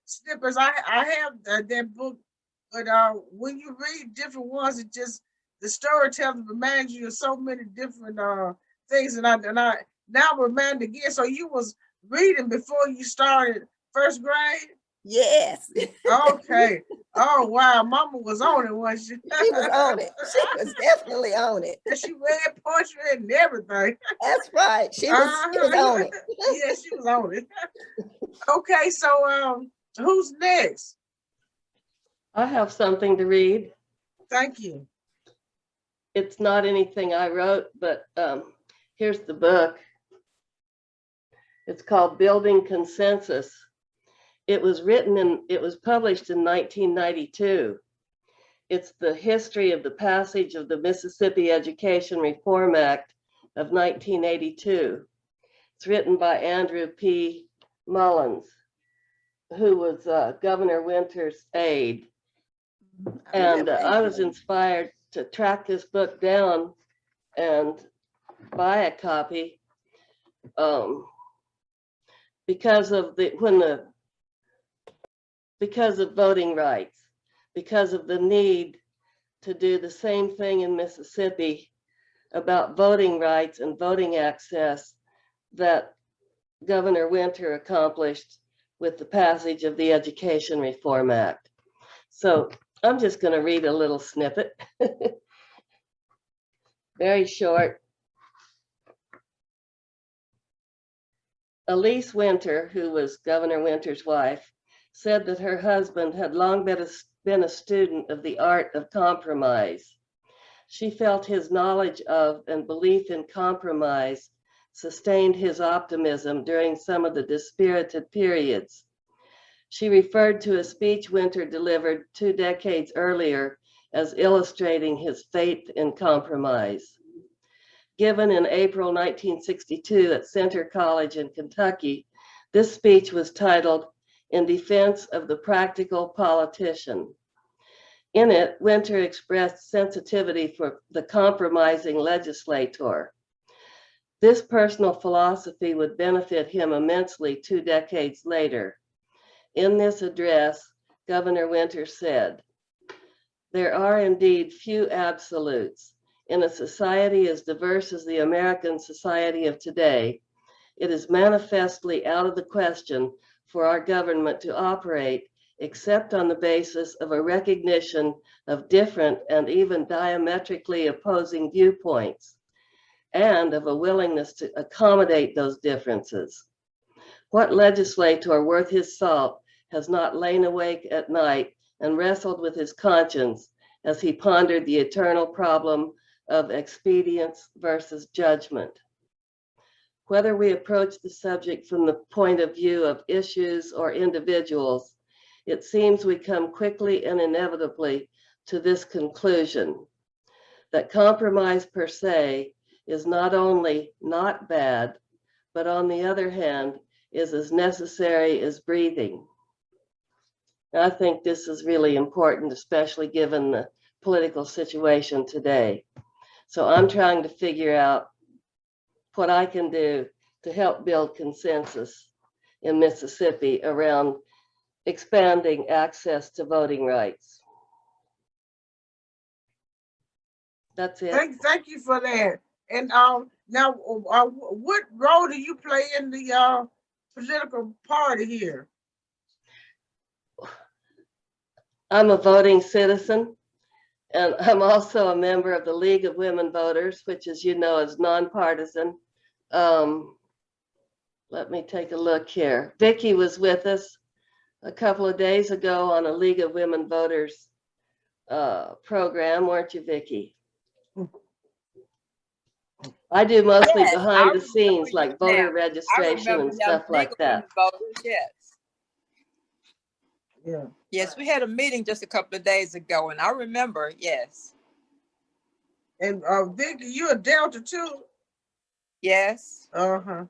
snippets. I have that book, but when you read different ones, it just the storytelling reminds you of so many different things. And I now remind again. So you was reading before you started 1st grade? Yes. Okay. Oh wow, Mama was on it, wasn't she? She was on it. She was definitely on it. And she read poetry and everything. That's right. She was on it. Yeah, she was on it. Okay, so who's next? I have something to read. Thank you. It's not anything I wrote, but here's the book. It's called Building Consensus. It was published in 1992. It's the history of the passage of the Mississippi Education Reform Act of 1982. It's written by Andrew P. Mullins, who was Governor Winter's aide. And I was inspired to track this book down and buy a copy because of voting rights, because of the need to do the same thing in Mississippi about voting rights and voting access that Governor Winter accomplished with the passage of the Education Reform Act. So I'm just going to read a little snippet, very short. Elise Winter, who was Governor Winter's wife, said that her husband had long been a student of the art of compromise. She felt his knowledge of and belief in compromise sustained his optimism during some of the dispirited periods. She referred to a speech Winter delivered 2 decades earlier as illustrating his faith in compromise. Given in April 1962 at Center College in Kentucky, this speech was titled "In Defense of the Practical Politician." In it, Winter expressed sensitivity for the compromising legislator. This personal philosophy would benefit him immensely 2 decades later. In this address, Governor Winter said, "There are indeed few absolutes, In a society as diverse as the American society of today, it is manifestly out of the question for our government to operate except on the basis of a recognition of different and even diametrically opposing viewpoints, and of a willingness to accommodate those differences. What legislator worth his salt has not lain awake at night and wrestled with his conscience as he pondered the eternal problem of expedience versus judgment? Whether we approach the subject from the point of view of issues or individuals, it seems we come quickly and inevitably to this conclusion, that compromise per se is not only not bad, but on the other hand, is as necessary as breathing. And I think this is really important, especially given the political situation today. So I'm trying to figure out what I can do to help build consensus in Mississippi around expanding access to voting rights. That's it. Thank you for that. And now, what role do you play in the political party here? I'm a voting citizen, and I'm also a member of the League of Women Voters, which, as you know, is nonpartisan. Let me take a look here. Vicki was with us a couple of days ago on a League of Women Voters program, weren't you, Vicki? I do mostly Yes, behind the scenes, you like voter now. registration and stuff like that. Voters, yes. Yeah. Yes, we had a meeting just a couple of days ago, and I remember, yes. And Vicki, you a Delta too? Yes. Uh-huh.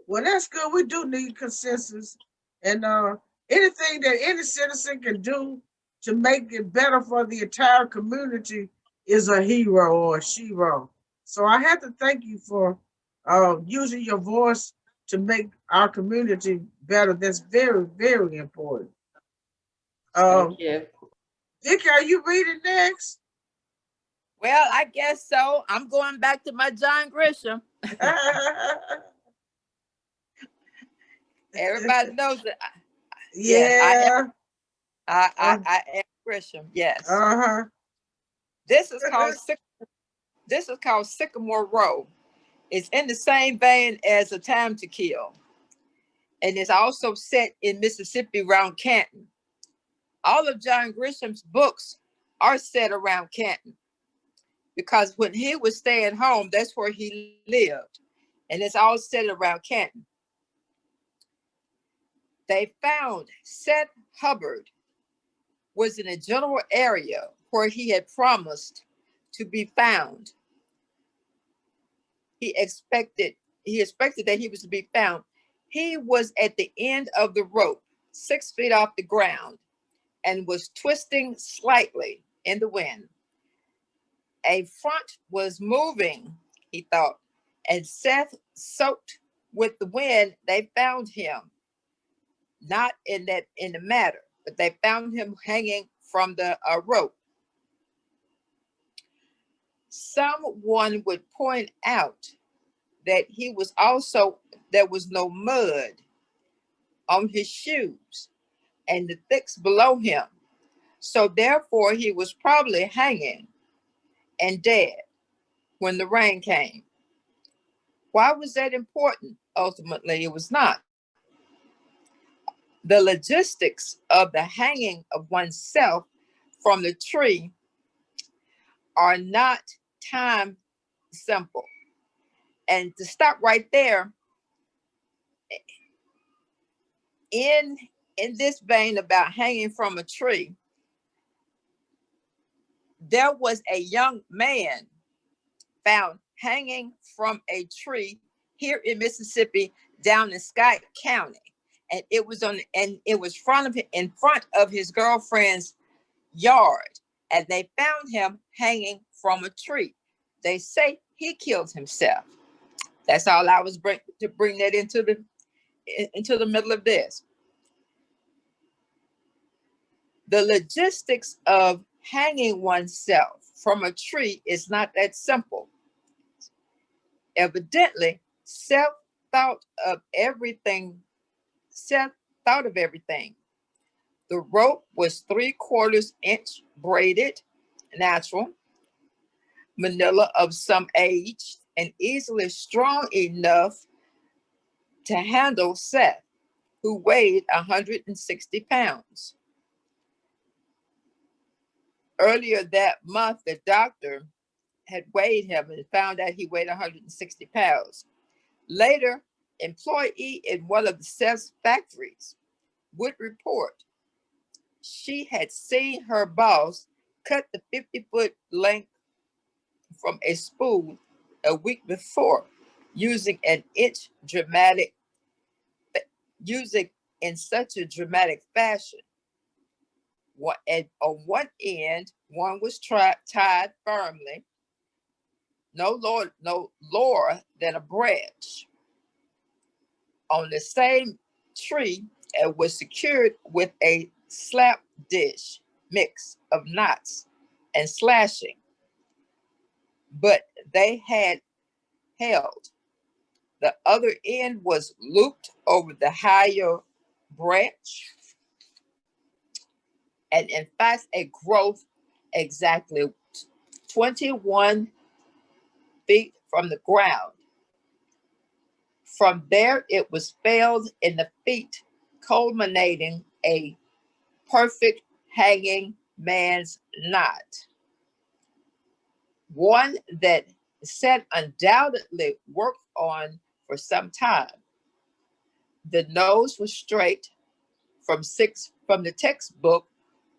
Well, that's good. We do need consensus. And anything that any citizen can do to make it better for the entire community is a hero or a shero. So I have to thank you for using your voice to make our community better. That's very, very important. Thank you. Vicki, are you reading next? Well, I guess so. I'm going back to my John Grisham. Everybody knows that. Yeah. Yes, I am Grisham. Yes. Uh-huh. This is called Sycamore Row. It's in the same vein as A Time to Kill, and it's also set in Mississippi around Canton. All of John Grisham's books are set around Canton because when he was staying home, that's where he lived, and it's all set around Canton. They found Seth Hubbard was in a general area where he had promised to be found. He expected that he was to be found. He was at the end of the rope, 6 feet off the ground, and was twisting slightly in the wind. A front was moving, he thought, and Seth, soaked with the wind, they found him. Not in the matter, but they found him hanging from the rope. Someone would point out that there was no mud on his shoes and the thicks below him. So therefore he was probably hanging and dead when the rain came. Why was that important? Ultimately, it was not. The logistics of the hanging of oneself from the tree are not time simple. And to stop right there, in this vein about hanging from a tree, there was a young man found hanging from a tree here in Mississippi, down in Scott County, and it was in front of his girlfriend's yard, and they found him hanging from a tree. They say he killed himself. That's all I was to bring that into the middle of this. The logistics of hanging oneself from a tree is not that simple. Evidently, Seth thought of everything. Seth thought of everything. The rope was 3/4 inch braided, natural, manila of some age, and easily strong enough to handle Seth, who weighed 160 pounds. Earlier that month, the doctor had weighed him and found out he weighed 160 pounds. Later, employee in one of the Seth's factories would report she had seen her boss cut the 50-foot length from a spool a week before, using in such a dramatic fashion. And on one end, one was tied firmly, no lower than a branch. On the same tree, it was secured with a slap dish mix of knots and slashing, but they had held. The other end was looped over the higher branch, and in fact, a growth exactly 21 feet from the ground. From there, it was felled in the feet, culminating a perfect hanging man's knot. One that Seth undoubtedly worked on for some time. The nose was straight. From the textbook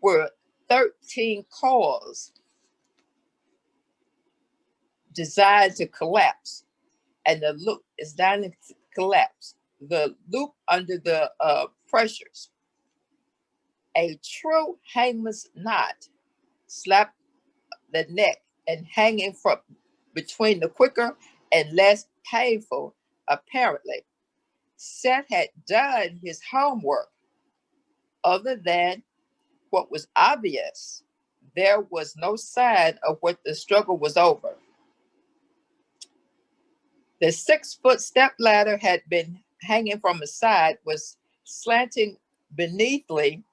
were 13 coils designed to collapse, and the loop is designed to collapse. The loop under the pressures. A true hangman's knot slapped the neck and hanging from between the quicker and less painful, apparently. Seth had done his homework. Other than what was obvious, there was no sign of what the struggle was over. The 6-foot step ladder had been hanging from the side, was slanting beneathly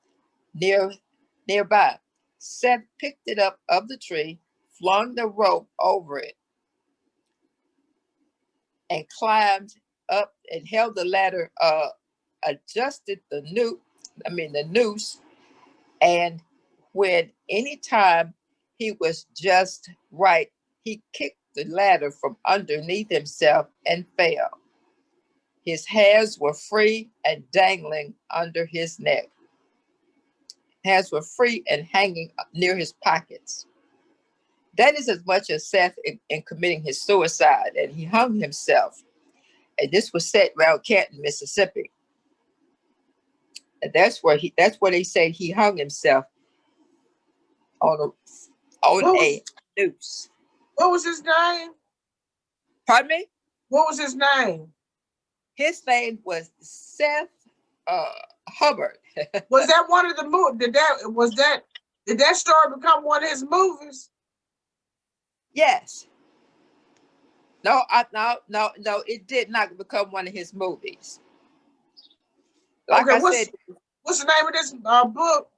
nearby. Seth picked it up of the tree, flung the rope over it, and climbed up and held the ladder, adjusted the noose, and when any time he was just right, he kicked the ladder from underneath himself and fell. His hands were free and dangling under his neck. Hands were free and hanging near his pockets. That is as much as Seth in committing his suicide, and he hung himself. And this was set around Canton, Mississippi. And that's where they say he hung himself on a noose. What was his name? Pardon me? What was his name? His name was Seth Hubbard. Was that one of the movies? Did that story become one of his movies? Yes. No, it did not become one of his movies. Like okay, I said, what's the name of this book?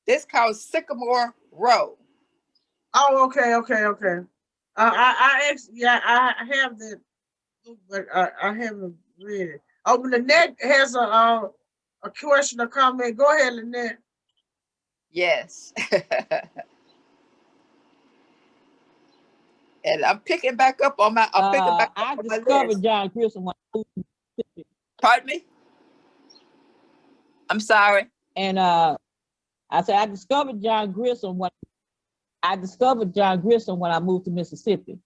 This called Sycamore Row. Oh, okay. I have that book, but I haven't read it. Oh, but Lynette has a question or comment. Go ahead, Lynette. Yes. And I'm picking back up on my. I discovered John Grissom when I moved to Mississippi. Pardon me? I'm sorry. And I said I discovered John Grissom when I moved to Mississippi.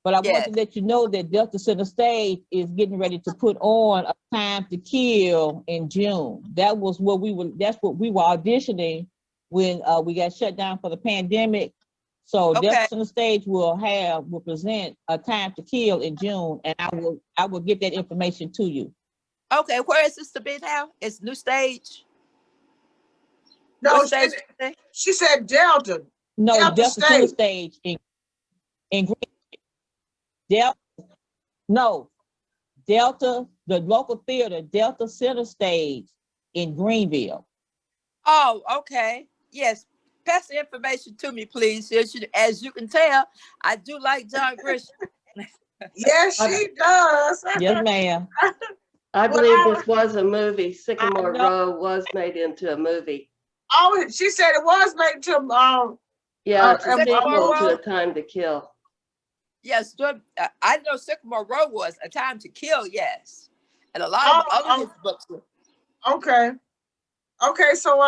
But I want to let you know that Delta Center Stage is getting ready to put on A Time to Kill in June. That's what we were auditioning when we got shut down for the pandemic. So Delta Center Stage will present A Time to Kill in June, and I will get that information to you. Okay, where is this to be now? It's New Stage. No, she said Delta. No, Delta Delta Center State. Stage in Green. Delta, no, Delta, the local theater, Delta Center Stage in Greenville. Oh, okay. Yes. Pass the information to me, please. As you can tell, I do like John Grisham. Yes, she does. Yes, ma'am. I Well, believe this was a movie. I Sycamore know. Row was made into a movie. oh, she said it was made to Yeah, it's a Sycamore sequel to Row? A Time to Kill. Yes, I know Sycamore Row was A Time to Kill, yes. And a lot of other oh, his books were. okay. Okay, so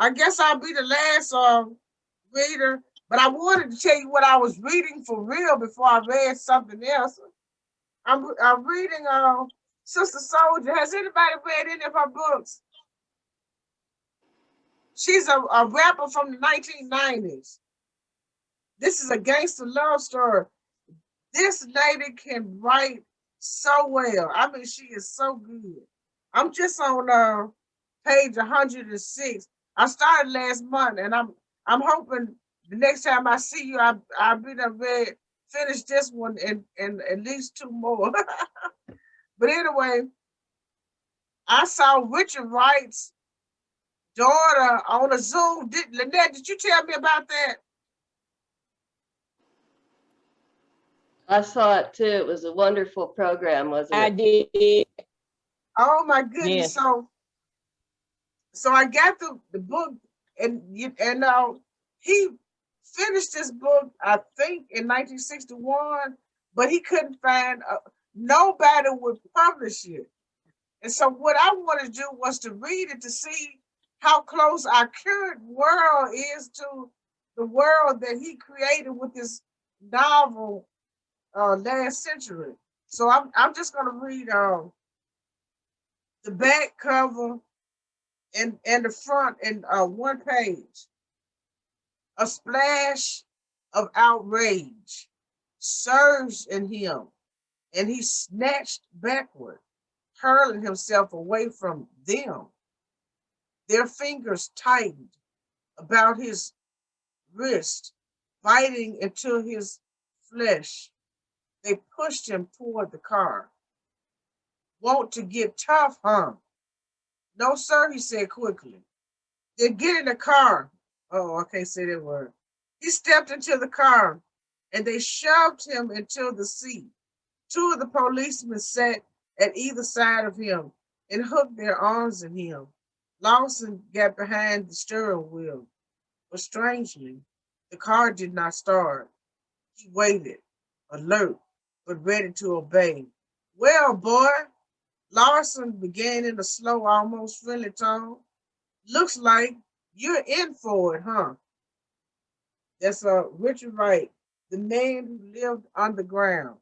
I guess I'll be the last reader, but I wanted to tell you what I was reading for real before I read something else. I'm reading Sister Soldier. Has anybody read any of her books? She's a rapper from the 1990s. This is a gangster love story. This lady can write so well. I mean, she is so good. I'm just on page 106. I started last month, and I'm hoping the next time I see you, I'll be done read finish this one and at least two more. But anyway, I saw Richard Wright's daughter on a Zoom. Lynette, did you tell me about that? I saw it too. It was a wonderful program, wasn't I it? did. Oh my goodness! Yes. So I got the book, and he finished this book, I think, in 1961, but he couldn't find nobody would publish it. And so what I wanted to do was to read it to see how close our current world is to the world that he created with this novel last century. So I'm just gonna read the back cover and the front in one page. A splash of outrage surged in him, and he snatched backward, hurling himself away from them. Their fingers tightened about his wrist, biting into his flesh. They pushed him toward the car. Want to get tough, huh? No, sir, he said quickly. Then get in the car. Oh, I can't say that word. He stepped into the car and they shoved him into the seat. Two of the policemen sat at either side of him and hooked their arms in him. Lawson got behind the steering wheel, but strangely, the car did not start. He waited, alert, but ready to obey. Well, boy, Lawson began in a slow, almost friendly tone. Looks like you're in for it, huh? That's Richard Wright, the man who lived underground.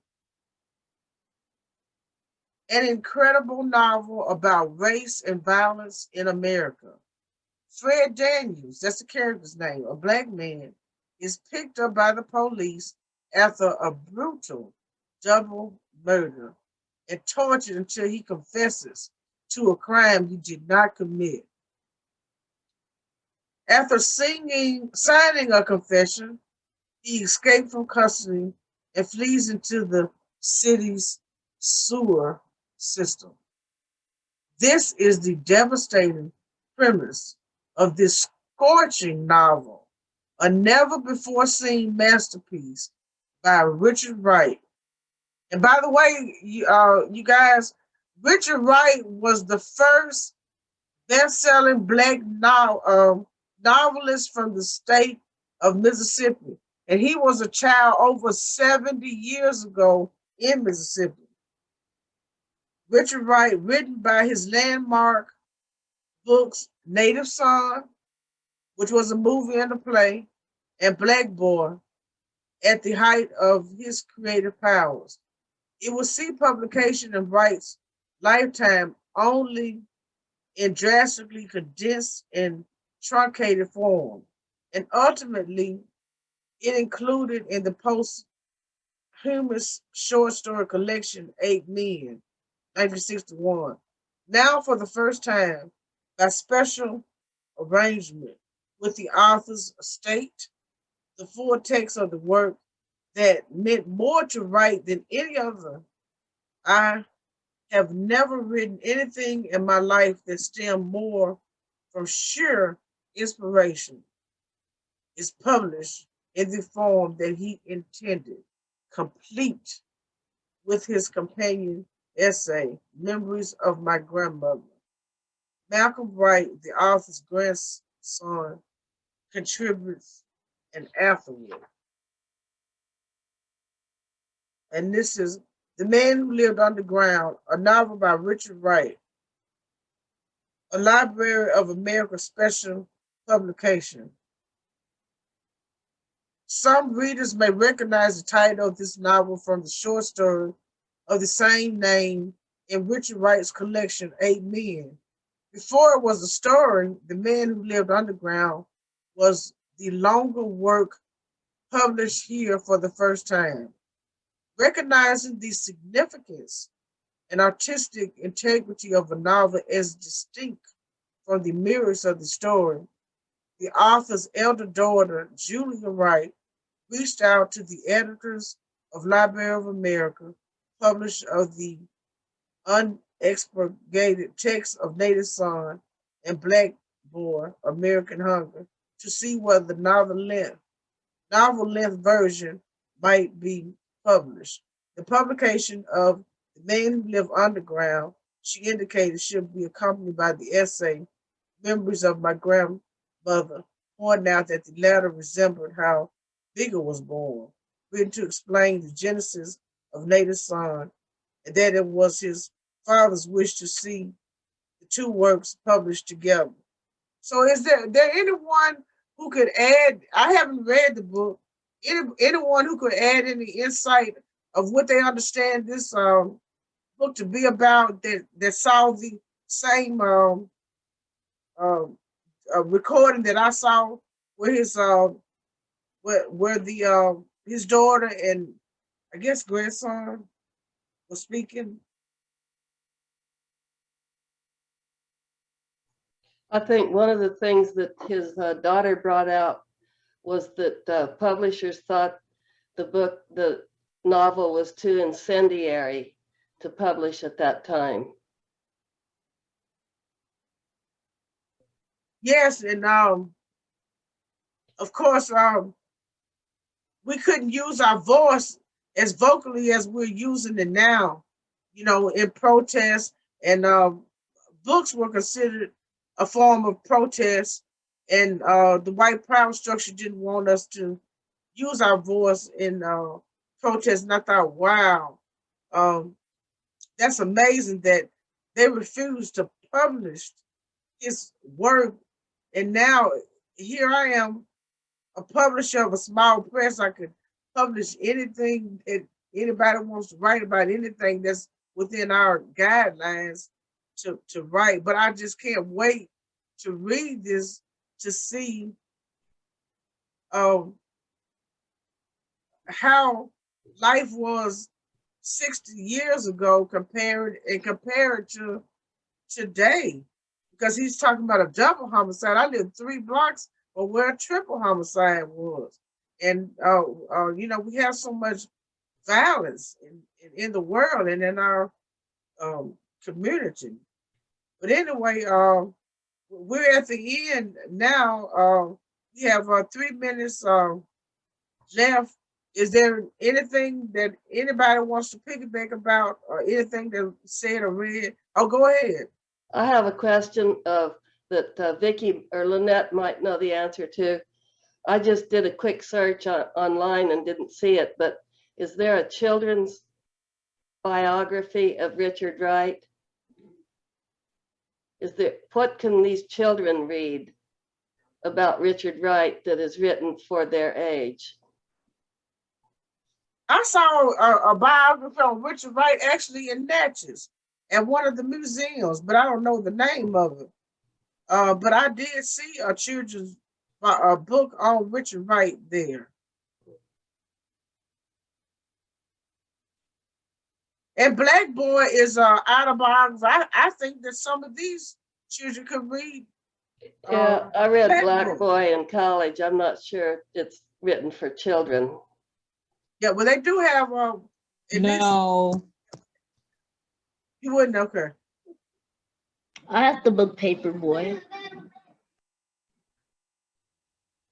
An incredible novel about race and violence in America. Fred Daniels, that's the character's name, a black man, is picked up by the police after a brutal double murder and tortured until he confesses to a crime he did not commit. After signing a confession, he escaped from custody and flees into the city's sewer system. This is the devastating premise of this scorching novel, a never before seen masterpiece by Richard Wright. And by the way, you guys, Richard Wright was the first best-selling black novelist from the state of Mississippi. And he was a child over 70 years ago in Mississippi. Richard Wright, written by his landmark books, Native Son, which was a movie and a play, and Black Boy, at the height of his creative powers. It will see publication in Wright's lifetime only in drastically condensed and truncated form, and ultimately it included in the posthumous short story collection, Eight Men, 1961. Now for the first time, by special arrangement with the author's estate, the full text of the work that meant more to write than any other. I have never written anything in my life that stemmed more from sheer inspiration. Is published in the form that he intended, complete with his companion essay, Memories of My Grandmother. Malcolm Wright, the author's grandson, contributes an afterword. And this is The Man Who Lived Underground, a novel by Richard Wright, a Library of America special publication. Some readers may recognize the title of this novel from the short story of the same name in Richard Wright's collection, Eight Men. Before it was a story, The Man Who Lived Underground was the longer work published here for the first time. Recognizing the significance and artistic integrity of a novel as distinct from the mirrors of the story, the author's elder daughter, Julia Wright, reached out to the editors of Library of America, publisher of the unexpurgated text of Native Son and Black Boy, American Hunger, to see whether the novel length version might be published. The publication of The Man Who Lived Underground, she indicated, should be accompanied by the essay, Memories of My Grandmother, pointing out that the latter resembled how Bigger was born, written to explain the genesis of Native Son, and that it was his father's wish to see the two works published together. So is there anyone who could add, I haven't read the book, anyone who could add any insight of what they understand this book to be about, that saw the same recording that I saw where his daughter and I guess grandson was speaking? I think one of the things that his daughter brought out was that publishers thought the novel was too incendiary to publish at that time. Yes, and of course, we couldn't use our voice as vocally as we're using it now, in protest. And books were considered a form of protest, and the white power structure didn't want us to use our voice in protest. And I thought, wow, that's amazing that they refused to publish his work. And now here I am, a publisher of a small press. I could publish anything that anybody wants to write about, anything that's within our guidelines to write. But I just can't wait to read this to see how life was 60 years ago compared to today. Because he's talking about a double homicide. I lived 3 blocks from where a triple homicide was. And, we have so much violence in the world and in our community. But anyway, we're at the end now. We have 3 minutes left. Is there anything that anybody wants to piggyback about or anything that said or read? Oh, go ahead. I have a question that Vicki or Lynette might know the answer to. I just did a quick search online and didn't see it, but is there a children's biography of Richard Wright? What can these children read about Richard Wright that is written for their age? I saw a biography on Richard Wright actually in Natchez at one of the museums, but I don't know the name of it. But I did see a children's book on Richard Wright there. And Black Boy is autobiography. I think that some of these children could read. Yeah, I read Black Boy in college. I'm not sure it's written for children. Yeah, well, they do have at least No, you wouldn't, okay. I have the book Paperboy.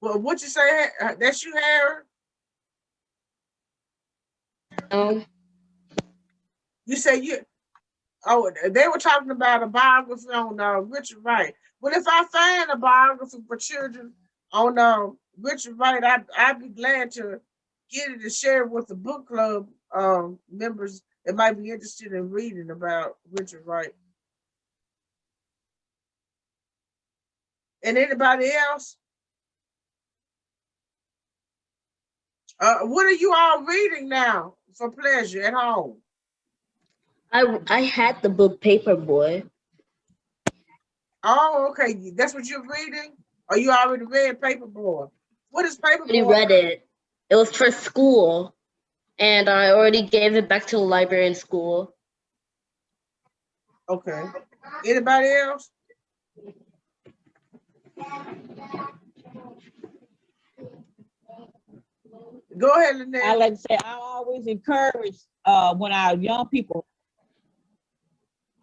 Well, what you say? That's you, Harry? You say you? Oh, they were talking about a biography on Richard Wright. Well, if I find a biography for children on Richard Wright, I'd be glad to get it and share it with the book club members that might be interested in reading about Richard Wright. And anybody else? What are you all reading now for pleasure at home? I had the book Paperboy. Oh, okay. That's what you're reading? Or you already read Paperboy? What is I already Paperboy? read it. It was for school, and I already gave it back to the library in school. Okay. Anybody else? Go ahead, Lynette. I like to say I always encourage when our young people,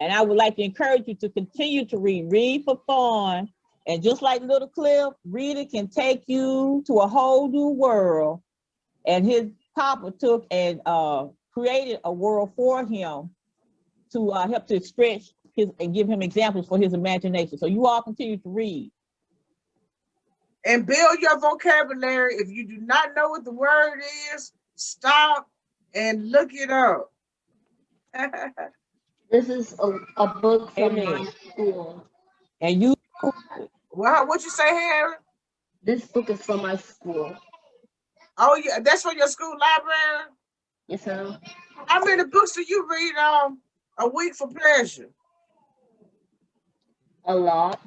and I would like to encourage you to continue to read for fun. And just like Little Cliff, reading can take you to a whole new world. And his papa took and created a world for him to help to stretch his and give him examples for his imagination. So you all continue to read. And build your vocabulary. If you do not know what the word is, stop and look it up. This is a book from my Amen. school. And you, Well, what you say, Harry? This book is from my school. Oh, yeah, that's from your school library? Yes, sir. How many books do you read a week for pleasure? A lot.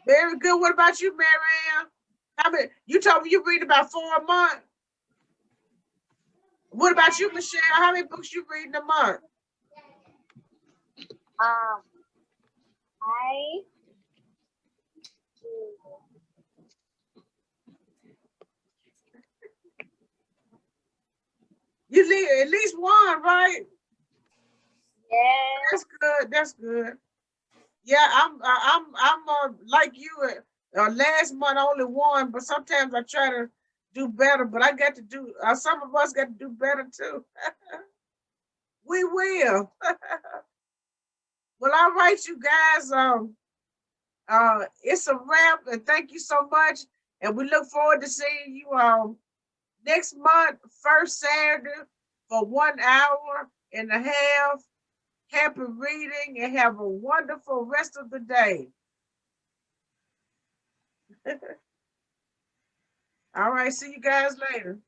Very good. What about you, Marianne? How many? You told me you read about 4 a month. What about you, Michelle? How many books you read in a month? I You read at least one, right? yeah. That's good. That's good. Yeah, I'm like you. Last month only one, but sometimes I try to do better. But I got to do. Some of us got to do better too. We will. Well, all right, you guys. It's a wrap, and thank you so much. And we look forward to seeing you next month, first Saturday, for 1.5 hours. Happy reading and have a wonderful rest of the day. All right, see you guys later.